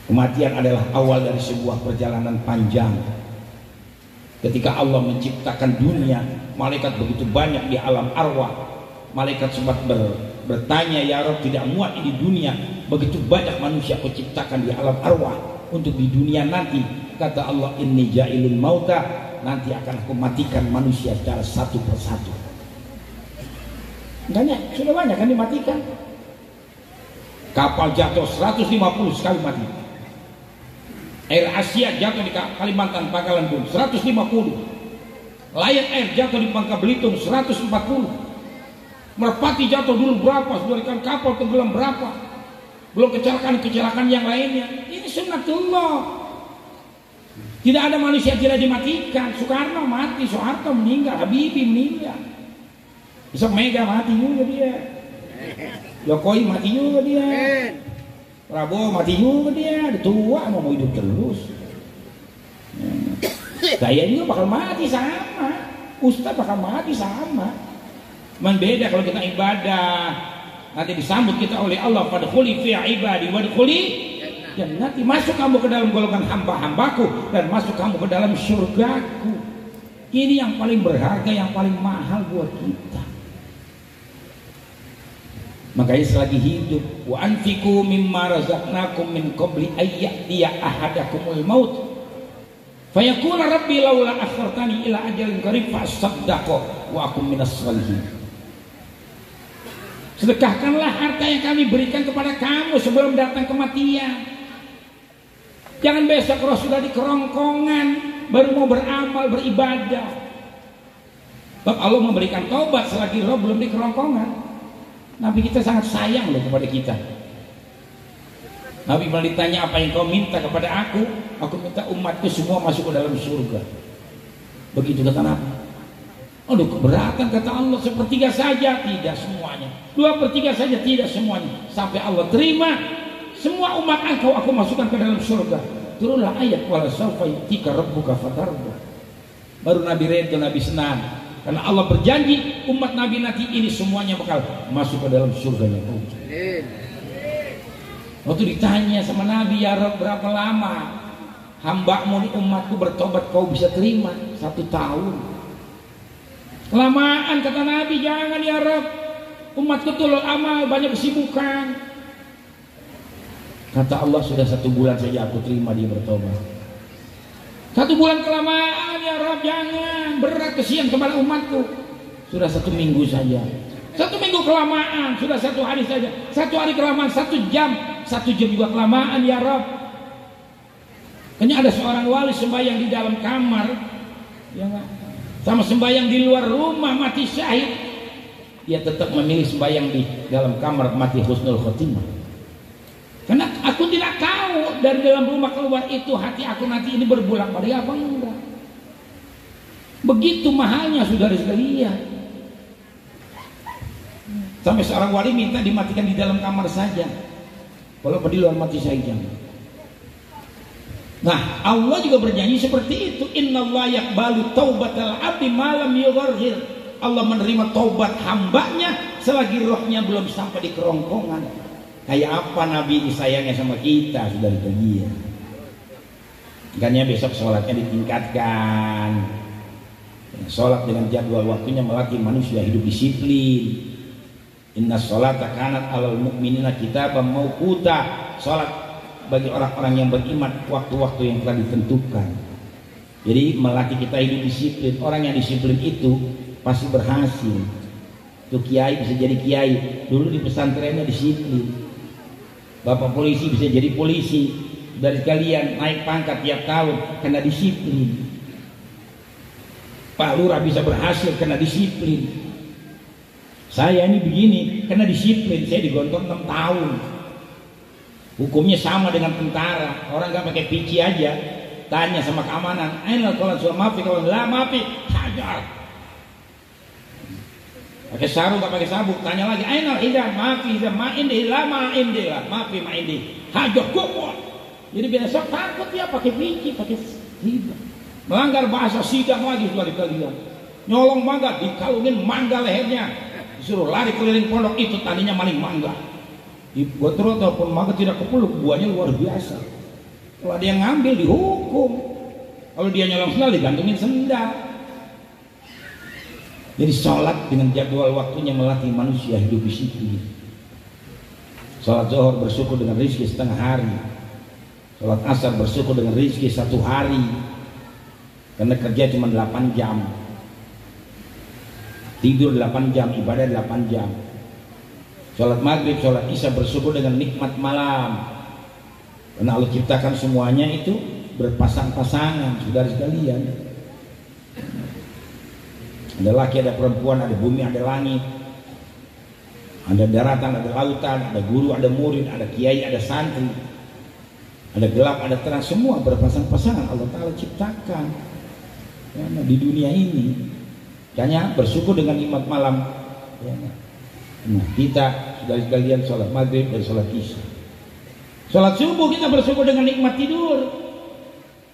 Kematian adalah awal dari sebuah perjalanan panjang. Ketika Allah menciptakan dunia, malaikat begitu banyak di alam arwah. Malaikat sempat bertanya, ya Rabb, tidak muat ini dunia, begitu banyak manusia kau ciptakan di alam arwah untuk di dunia nanti. Kata Allah, inni ja'ilul mauta, nanti akan aku matikan manusia secara satu persatu. Enggaknya, sudah banyak kan dimatikan. Kapal jatuh 150 sekali mati. Air Asia jatuh di Kalimantan, Pangkalan Bun 150. Lion Air jatuh di Bangka Belitung 140. Merpati jatuh dulu berapa, saudara, kapal tenggelam berapa, belum kecelakaan yang lainnya. Ini sunnatullah. Tidak ada manusia tidak dimatikan. Soekarno mati, Soeharto meninggal, Habibie meninggal, besok Mega mati juga dia, Jokowi mati juga dia, Prabowo mati juga dia, udah tua mau hidup terus. Saya juga bakal mati sama, Ustaz bakal mati sama. Man beda kalau kita ibadah, nanti disambut kita oleh Allah, fadkhuli fi ibadi wadkhuli jannati, masuk kamu ke dalam golongan hamba-hambaku dan masuk kamu ke dalam surgaku. Ini yang paling berharga, yang paling mahal buat kita. Makanya selagi hidup, wa anfiqu mimma razaqnakum min qabli ayyatiya ahadakumul maut fayaqula rabbi laula akhartani ila ajalin qarib fa asaddaqu wa akum minas shalihin. Sedekahkanlah harta yang kami berikan kepada kamu sebelum datang kematian. Jangan besok roh sudah di kerongkongan baru mau beramal, beribadah. Sebab Allah memberikan taubat selagi roh belum di kerongkongan. Nabi kita sangat sayang loh kepada kita. Nabi pernah ditanya, apa yang kau minta kepada aku? Aku minta umatku semua masuk ke dalam surga. Begitu kata Nabi. Aduh, keberatan kata Allah, sepertiga saja, tidak semuanya. 2/3 saja, tidak semuanya. Sampai Allah terima, semua umat engkau aku masukkan ke dalam surga. Turunlah ayat, wala sawfa yu'tika rabbuka fatarda. Baru Nabi redha, Nabi senang. Karena Allah berjanji umat Nabi nanti ini semuanya bakal masuk ke dalam surganya Allah. Waktu ditanya sama Nabi, ya Rabb, berapa lama hambamu nih umatku bertobat kau bisa terima? 1 tahun. Kelamaan kata Nabi, jangan ya Rabb, umatku tulul amal, banyak kesibukan. Kata Allah, sudah 1 bulan saja aku terima dia bertobat. 1 bulan kelamaan ya Rabb, jangan, berat kesian kepada umatku. Sudah 1 minggu saja. 1 minggu kelamaan, sudah 1 hari saja. 1 hari kelamaan, 1 jam. 1 jam juga kelamaan ya Rabb. Hanya ada seorang wali sembahyang di dalam kamar, ya enggak? Sama sembahyang di luar rumah mati syahid. Dia tetap memilih sembahyang di dalam kamar mati husnul khotimah. Karena aku tidak tahu dari dalam rumah keluar itu hati aku nanti ini berbulan pada apa enggak. Begitu mahalnya saudara sekalian. Sampai seorang wali minta dimatikan di dalam kamar saja. Kalau di luar mati saya jangan. Nah, Allah juga berjanji seperti itu. Innallaha yaqbalu taubatal abdi malam yugharghir. Allah menerima taubat hambanya selagi rohnya belum sampai di kerongkongan. Kayak apa Nabi ini sayangnya sama kita, sudah dia. Makanya besok sholatnya ditingkatkan. Sholat dengan jadwal waktunya melatih manusia hidup disiplin. Inna sholata kanat alal mu'minina kitaban mauquta. Sholat bagi orang-orang yang beriman waktu-waktu yang telah ditentukan. Jadi melatih kita hidup disiplin. Orang yang disiplin itu pasti berhasil. Tuh kiai bisa jadi kiai. Dulu di pesantrennya disiplin. Bapak polisi bisa jadi polisi. Dari kalian naik pangkat tiap tahun karena disiplin. Pak Lurah bisa berhasil karena disiplin. Saya ini begini karena disiplin. Saya digontor 6 tahun. Hukumnya sama dengan tentara. Orang nggak pakai pici aja, tanya sama keamanan, kalau sudah maafi, kalau nggak maafi, hajar. Pakai sarung nggak pakai sabuk, tanya lagi, idah maafi, idah maindi, lama indi lah, maafi maindi, hajar kuat. Jadi besok takut ya pakai pici, pakai riba. Melanggar bahasa sidang lagi sudah kalian. Nyolong mangga, dikalungin mangga lehernya, disuruh lari keliling pondok, itu tadinya maling mangga. Dibuat terus ataupun maka tidak kepeluk, buahnya luar biasa. Kalau ada yang ngambil dihukum. Kalau dia nyolong sendal digantungin sendal. Jadi sholat dengan jadwal waktunya melatih manusia hidup disiplin. Sholat zuhur bersyukur dengan rezeki setengah hari. Sholat asar bersyukur dengan rezeki 1 hari. Karena kerja cuma 8 jam. Tidur 8 jam, ibadah 8 jam. Sholat maghrib, sholat isya bersyukur dengan nikmat malam. Karena Allah ciptakan semuanya itu berpasang-pasangan, saudara sekalian. Ada laki, ada perempuan, ada bumi, ada langit. Ada daratan, ada lautan, ada guru, ada murid, ada kiai, ada santri. Ada gelap, ada terang, semua berpasang-pasangan Allah Ta'ala ciptakan ya, di dunia ini. Makanya bersyukur dengan nikmat malam ya. Nah, kita dari sekalian sholat maghrib dan sholat isya. Sholat subuh kita bersyukur dengan nikmat tidur.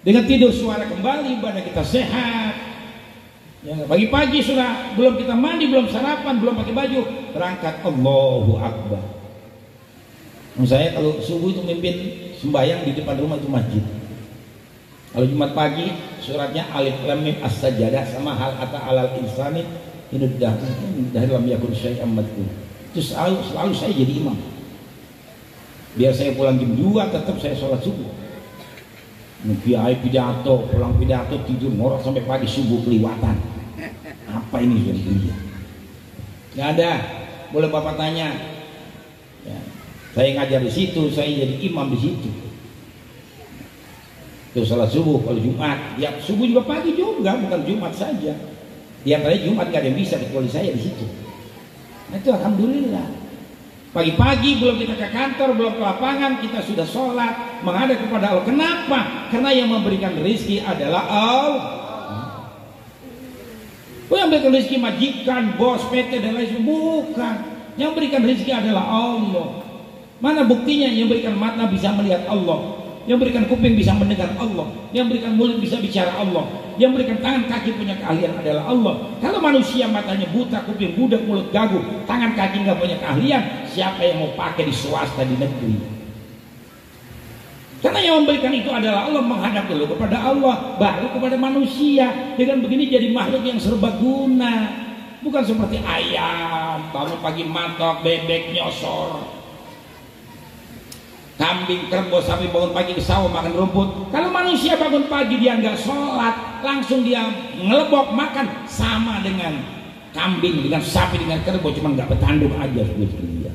Dengan tidur suara kembali, badan kita sehat. Ya, pagi-pagi sudah belum kita mandi, belum sarapan, belum pakai baju, berangkat Allahu Akbar. Saya kalau subuh itu mimpin sembahyang di depan rumah itu masjid. Kalau Jumat pagi suratnya Alif Lam Mim As-Sajdah sama hal ata alal insani ini dari lam yakun syai'an madkur. Itu selalu saya jadi imam. Biar saya pulang jam 2 tetap saya sholat subuh. Kiai pidato, pulang pidato, tidur ngorok sampai pagi, subuh kelewatan. Apa ini sudah dia? Nggak ada. Boleh Bapak tanya. Ya, saya ngajar di situ, saya jadi imam di situ. Itu sholat subuh kalau Jumat. Ya subuh juga pagi juga, bukan Jumat saja. Tiap hari Jumat gak ada yang bisa kecuali saya di situ. Nah, itu alhamdulillah. Pagi-pagi belum kita ke kantor, belum ke lapangan, kita sudah sholat menghadap kepada Allah. Kenapa? Karena yang memberikan rezeki adalah Allah. Yang memberikan rezeki majikan, bos, PT dan lain sebagainya bukan. Yang memberikan rezeki adalah Allah. Mana buktinya? Yang memberikan mata bisa melihat Allah. Yang berikan kuping bisa mendengar Allah. Yang berikan mulut bisa bicara Allah. Yang berikan tangan kaki punya keahlian adalah Allah. Kalau manusia matanya buta, kuping budak, mulut gagu, tangan kaki nggak punya keahlian, siapa yang mau pakai di swasta, di negeri? Karena yang memberikan itu adalah Allah. Menghadap dulu kepada Allah, baru kepada manusia. Dengan begini jadi makhluk yang serbaguna. Bukan seperti ayam bangun pagi matok, bebek nyosor, kambing, kerbau, sapi bangun pagi ke sawah makan rumput. Kalau manusia bangun pagi dia nggak sholat, langsung dia ngelebok makan, sama dengan kambing, dengan sapi, dengan kerbau, cuma nggak bertanduk aja dia.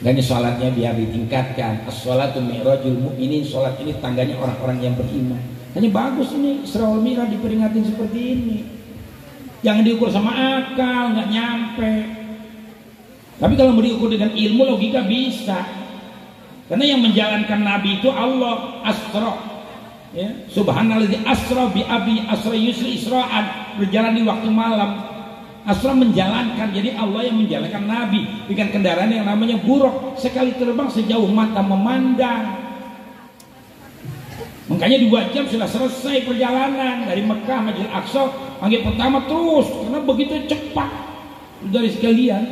Dan sholatnya dia ditingkatkan. As-sholatu mi'rajul mu'minin. Sholat ini tangganya orang-orang yang beriman. Hanya bagus ini Isra wal Mi'raj diperingatin seperti ini. Jangan diukur sama akal, nggak nyampe. Tapi kalau mau diukur dengan ilmu, logika bisa. Karena yang menjalankan Nabi itu Allah. Asra ya. Subhanalladzi asra bi abi asra yusri isra'an, berjalan di waktu malam. Asra menjalankan, jadi Allah yang menjalankan Nabi dengan kendaraan yang namanya buruk, sekali terbang sejauh mata memandang. Makanya 2 jam sudah selesai perjalanan dari Mekah Masjidil Aqsa. Pagi pertama terus karena begitu cepat dari sekalian.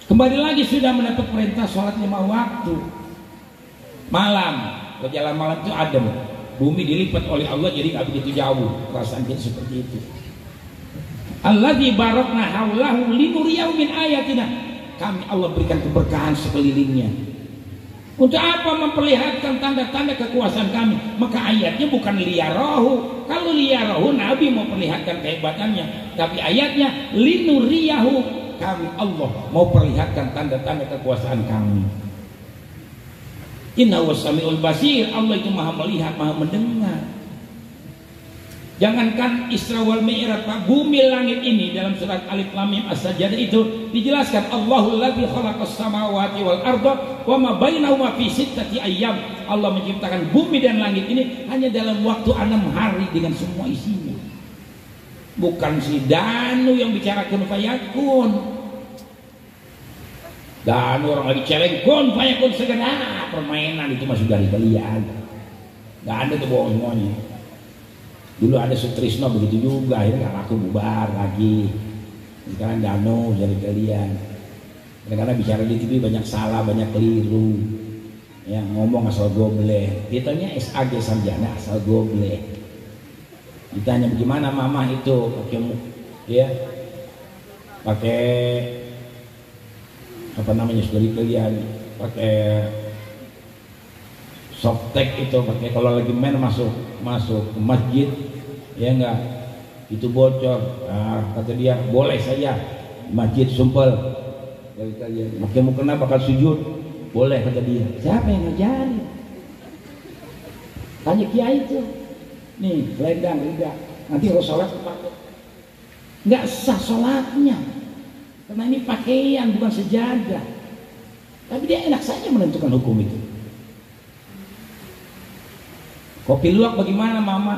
Kembali lagi sudah mendapat perintah sholat 5 waktu. Malam, berjalan malam itu adem. Bumi dilipat oleh Allah jadi nggak begitu jauh. Perasaan kita seperti itu. Alladzi barakna haulahu linuriyahu min ayatina. Kami Allah berikan keberkahan sekelilingnya. Untuk apa? Memperlihatkan tanda-tanda kekuasaan kami. Maka ayatnya bukan liyarahu. Kalau liyarahu Nabi mau perlihatkan kehebatannya, tapi ayatnya linuriyahu. Kami Allah mau perlihatkan tanda-tanda kekuasaan kami. Inna wasami'ul basir. Allah itu maha melihat, maha mendengar. Jangankan Isra wal Mi'raj, bumi langit ini dalam surat Alif Lam Mim As-Sajdah itu dijelaskan Allahul ladzi khalaqas samawati wal arda wa ma bainahuma fi sittati ayyam. Allah menciptakan bumi dan langit ini hanya dalam waktu 6 hari dengan semua isinya. Bukan si Danu yang bicara kun fayakun. Danu orang lagi celeng kun fayakun segala permainan itu masuk dari kalian. Enggak ada tuh bohong semuanya. Dulu ada Sutrisno begitu juga, akhirnya gak laku, bubar lagi. Sekarang Danu dari kalian. Kadang-kadang bicara di TV banyak salah, banyak keliru. Ya, ngomong asal gobleh. Ditanya SAG sarjana asal gobleh. Ditanya bagaimana mama itu pakai ya pakai apa namanya dari kalian pakai softtek itu, pakai kalau lagi main masuk ke masjid ya enggak itu bocor. Kata dia boleh saya masjid sumpel dari kalian makin mau kena bakal sujud boleh, kata dia. Siapa yang ngajarin? Tanya kiai itu nih selendang tidak nanti kalau sholat pakai nggak sah sholatnya karena ini pakaian bukan sejadah, tapi dia enak saja menentukan hukum itu. Kopi luwak bagaimana mama?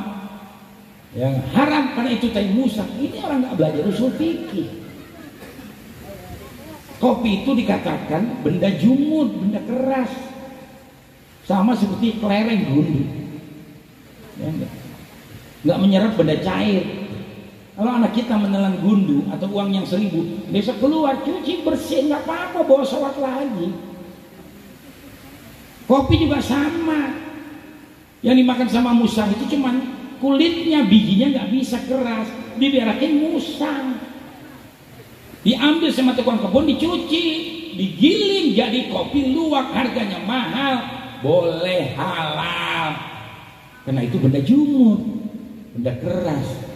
Yang haram karena itu tai Musa. Ini orang nggak belajar usul fikih. Kopi itu dikatakan benda jumud, benda keras, sama seperti kelereng gundu. Ya, nggak menyerap benda cair. Kalau anak kita menelan gundu atau uang yang 1000, besok keluar cuci bersih nggak apa-apa, bawa sholat lagi. Kopi juga sama. Yang dimakan sama musang itu cuman kulitnya, bijinya nggak bisa keras, dibiarkan musang. Diambil sama tukang kebun, dicuci, digiling jadi kopi luwak, harganya mahal, boleh halal. Karena itu benda jumud, benda keras.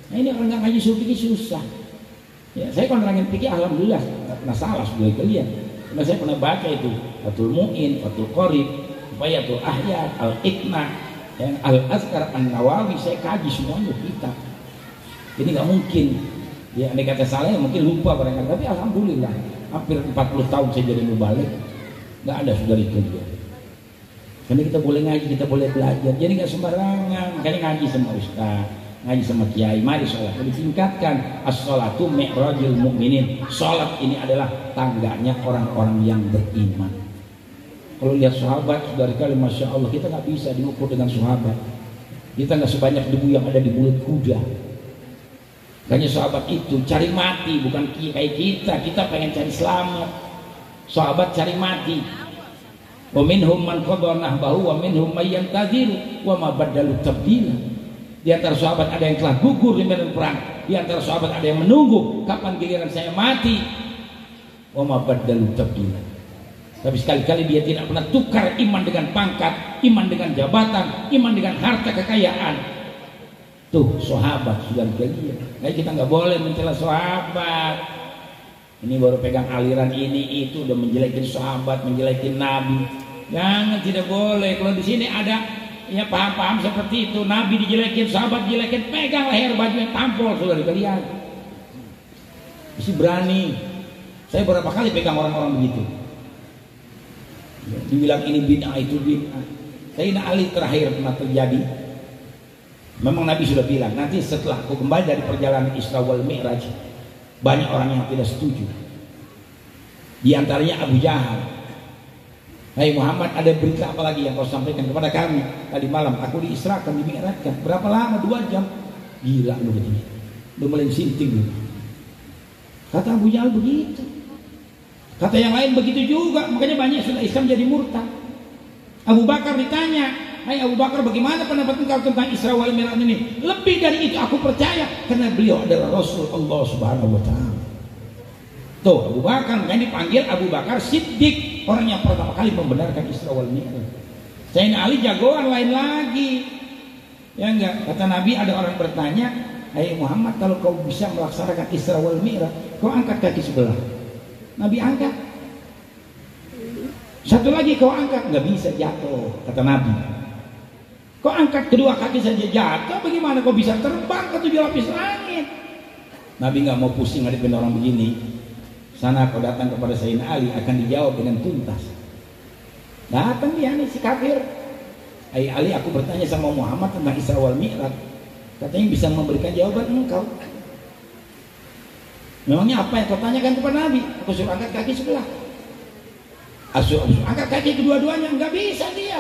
Nah ini orang nggak ngaji fikih susah. Ya, saya kalau nerangin fikih alhamdulillah nggak pernah salah sebagai kalian. Karena saya pernah baca itu Fathul Mu'in, Fathul Qorib, Bayatul Ahyad, Al-Iqna, yang Al-Azkar, An-Nawawi, saya kaji semuanya kitab. Jadi nggak mungkin ya andai kata salah ya mungkin lupa barangkali, tapi alhamdulillah hampir 40 tahun saya jadi mubalik nggak ada saudara itu dia. Karena kita boleh ngaji, kita boleh belajar, jadi nggak sembarangan. Makanya ngaji sama ustaz, ngaji sama kiai, mari sholat ditingkatkan. As-sholatu mi'rajul mu'minin. Sholat ini adalah tangganya orang-orang yang beriman. Kalau lihat sahabat, saudara kali, masya Allah, kita nggak bisa diukur dengan sahabat. Kita nggak sebanyak debu yang ada di mulut kuda. Makanya sahabat itu cari mati, bukan kayak kita pengen cari selamat. Sahabat cari mati. Wa minhum man qadha nahbahu wa minhum may yantaziru wa ma badalu tabdila. Di antara sahabat ada yang telah gugur di medan perang. Di antara sahabat ada yang menunggu kapan giliran saya mati. Wa ma badalu tabdila. Tapi sekali-kali dia tidak pernah tukar iman dengan pangkat, iman dengan jabatan, iman dengan harta kekayaan. Tuh sahabat sudah kalian. Nah, kita nggak boleh mencela sahabat. Ini baru pegang aliran ini itu udah menjelekin sahabat, menjelekin Nabi. Jangan, tidak boleh. Kalau di sini ada ya paham-paham seperti itu, Nabi dijelekin, sahabat dijelekin, pegang leher bajunya, tampol saudara kalian. Mesti berani. Saya berapa kali pegang orang-orang begitu. Dibilang ini bid'ah, itu bid'ah. Sayyidina Ali terakhir pernah terjadi Memang Nabi sudah bilang, nanti setelah aku kembali dari perjalanan Isra wal Mi'raj, banyak orang yang tidak setuju. Di antaranya Abu Jahal. Hai Muhammad, ada berita apa lagi yang kau sampaikan kepada kami? Tadi malam aku diisrakan, dimi'rajkan. Berapa lama? 2 jam. Gila lu begini. Lu melensinting lu. Kata Abu Jahal begitu. Kata yang lain begitu juga. Makanya banyak sudah Islam jadi murtad. Abu Bakar ditanya, hai Abu Bakar, bagaimana pendapat engkau tentang Isra wal Mi'raj ini? Lebih dari itu aku percaya, karena beliau adalah Rasul Allah Subhanahu wa Ta'ala. Tuh Abu Bakar, makanya dipanggil Abu Bakar Siddiq, orang yang pertama kali membenarkan Isra wal Mi'raj. Sayyidina Ali jagoan lain lagi. Ya enggak, kata Nabi, ada orang bertanya, hai Muhammad, kalau kau bisa melaksanakan Isra wal Mi'raj, kau angkat kaki sebelah. Nabi angkat. Satu lagi kau angkat, nggak bisa, jatuh, kata Nabi. Kau angkat kedua kaki saja jatuh, bagaimana kau bisa terbang ke 7 lapis langit? Nabi nggak mau pusing ngadepin orang begini. Sana kau datang kepada Sayyidina Ali, akan dijawab dengan tuntas. Datang dia nih si kafir. Hai Ali, aku bertanya sama Muhammad tentang Isra wal Mi'raj, katanya bisa memberikan jawaban engkau. Memangnya apa yang kau tanyakan kepada Nabi? Aku suruh angkat kaki sebelah. Angkat kaki kedua-duanya, nggak bisa dia.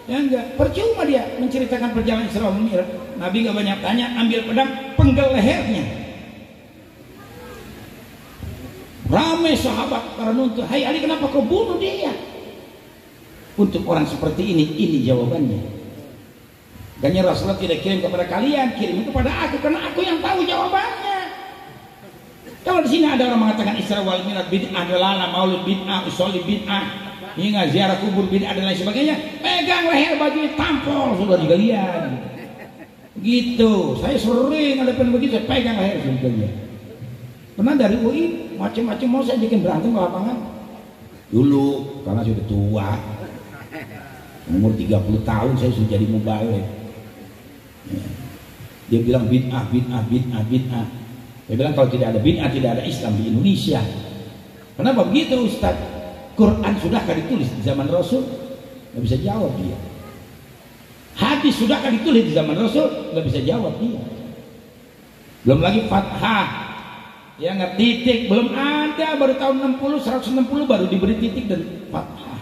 Ya enggak, percuma dia menceritakan perjalanan Isra wal Mi'raj. Nabi nggak banyak tanya, ambil pedang, penggal lehernya. Ramai sahabat para nuntut, hai Ali, kenapa kau bunuh dia? Untuk orang seperti ini jawabannya. Makanya Rasulullah tidak kirim kepada kalian, kirim kepada aku, karena aku yang tahu jawabannya. Kalau di sini ada orang mengatakan Isra wal Mi'raj bid'ah, dalalah, maulid bid'ah, usholi bid'ah, hingga ziarah kubur bid'ah dan lain sebagainya, pegang leher bajunya, tampol sudah digalian. Gitu, saya sering ada begitu, saya pegang leher sudah digalian. Pernah dari UI macam-macam mau saya bikin berantem ke lapangan. Dulu karena sudah tua, umur 30 tahun saya sudah jadi mubalik. Dia bilang bid'ah. Dia bilang kalau tidak ada bid'ah, tidak ada Islam di Indonesia. Kenapa begitu Ustaz? Quran sudahkah ditulis di zaman Rasul? Nggak bisa jawab dia. Hadis sudahkah ditulis di zaman Rasul? Nggak bisa jawab dia. Belum lagi fathah, ya nggak, titik belum ada, baru tahun 160 baru diberi titik dan fathah.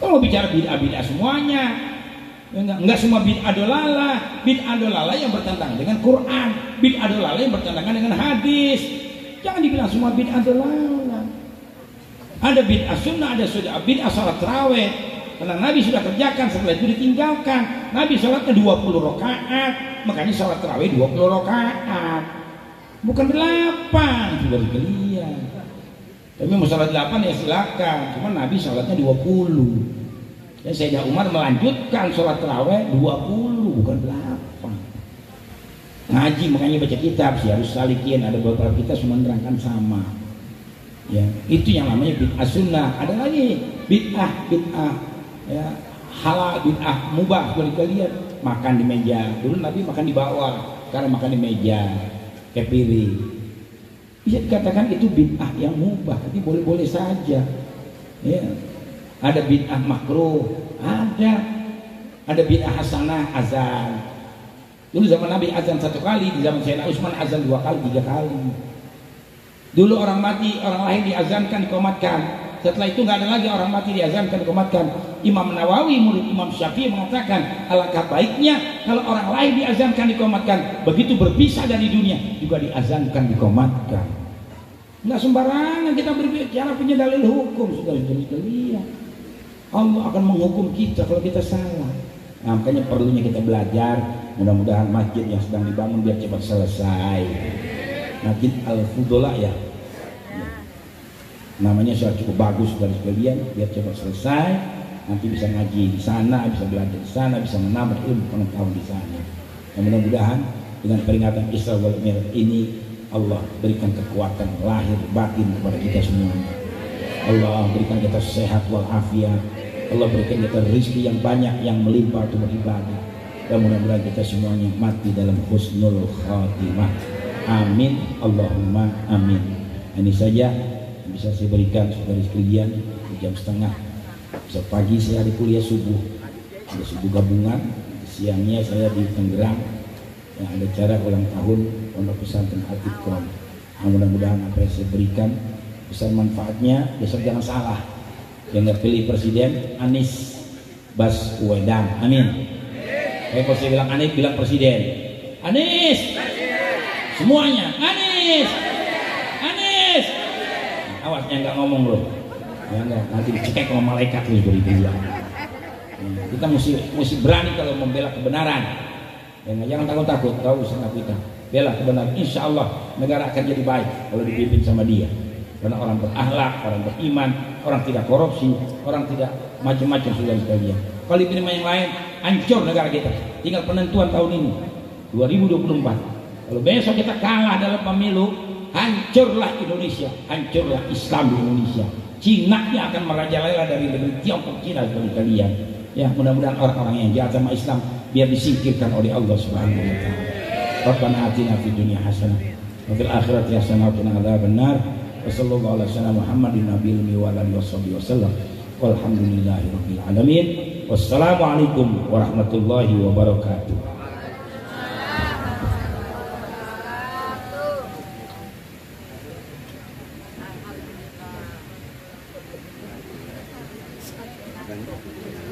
Kalau bicara bid'ah semuanya, ya enggak semua bid'ah dolalah yang bertentangan dengan Quran, bid'ah dolalah yang bertentangan dengan hadis. Jangan dibilang semua bid'ah dolalah. Ada bid'ah sunnah, ada bid'ah salat tarawih. Karena Nabi sudah kerjakan, setelah itu ditinggalkan. Nabi salatnya 20 rakaat, makanya salat tarawih 20 rakaat. Bukan 8, sudah dikalian. Tapi mau salat 8 ya silakan. Cuma Nabi salatnya 20. Dan Sayyidina Umar melanjutkan sholat tarawih 20, bukan 8. Ngaji makanya baca kitab sih harus salikin, ada beberapa kita semua menerangkan sama. Ya, itu yang namanya bid'ah sunnah. Ada lagi bid'ah ya, halal, bid'ah mubah. Seperti kalian makan di meja. Dulu Nabi makan di bawah, sekarang makan di meja, kayak piring. Bisa dikatakan itu bid'ah yang mubah, tapi boleh-boleh saja. Ya. Ada bid'ah makruh, ada bid'ah hasanah, azan. Dulu zaman Nabi azan 1 kali, di zaman Sayyidina Utsman azan 2 kali, 3 kali. Dulu orang mati, orang lahir diazankan, dikomatkan. Setelah itu nggak ada lagi orang mati diazankan, dikomatkan. Imam Nawawi, murid Imam Syafi'i, mengatakan alangkah baiknya kalau orang lahir diazankan, dikomatkan, begitu berpisah dari dunia juga diazankan, dikomatkan. Nggak sembarangan kita berbicara punya dalil hukum, sudah lihat. Allah akan menghukum kita kalau kita salah. Nah, makanya perlunya kita belajar. Mudah-mudahan masjid yang sedang dibangun biar cepat selesai. Masjid Al-Fudola ya. Namanya sudah cukup bagus dari sekalian, biar cepat selesai. Nanti bisa ngaji di sana, bisa belajar di sana, bisa menambah ilmu pengetahuan di sana. Dan mudah-mudahan dengan peringatan Isra wal Mi'raj ini Allah berikan kekuatan lahir batin kepada kita semuanya. Allah berikan kita sehat walafiat. Allah berikan kita rezeki yang banyak, yang melimpah untuk beribadah. Dan mudah-mudahan kita semuanya mati dalam husnul khatimah. Amin, Allahumma amin. Ini saja yang bisa saya berikan saudara sekalian. Jam setengah. Besok pagi saya ada kuliah subuh. Ada subuh gabungan. siangnya saya di Tangerang yang ada acara ulang tahun Pondok Pesantren Al-Iqram. Mudah-mudahan apa yang saya berikan besar manfaatnya. Besok jangan salah, yang nggak pilih presiden Anies Baswedan, amin. Kalau saya bilang Anies, bilang presiden Anies, semuanya Anies, Anies. Awasnya nggak ngomong loh, ya enggak, nanti dicek sama malaikat terus beri-berian. Kita mesti berani kalau membela kebenaran. Jangan takut-takut, tahu sama kita. Bela kebenaran, insya Allah negara akan jadi baik kalau dipimpin sama dia. Karena orang berakhlak, orang beriman, orang tidak korupsi, orang tidak macam-macam sudah sekalian. Kalau dipimpin yang lain, hancur negara kita. Tinggal penentuan tahun ini, 2024. Kalau besok kita kalah dalam pemilu, hancurlah Indonesia, hancurlah Islam di Indonesia. Cina yang akan merajalela dari negeri Tiongkok, Cina seperti kalian. Ya, mudah-mudahan orang-orang yang jahat sama Islam biar disingkirkan oleh Allah Subhanahu wa taala. Rabbana atina fid dunya hasanah wa fil akhirati hasanah wa qina adzabannar. Wa sallallahu ala sayyidina Muhammadin nabiyil ummi wa alihi wasallam. Walhamdulillahirabbil alamin. Wassalamualaikum warahmatullahi wabarakatuh. Thank you.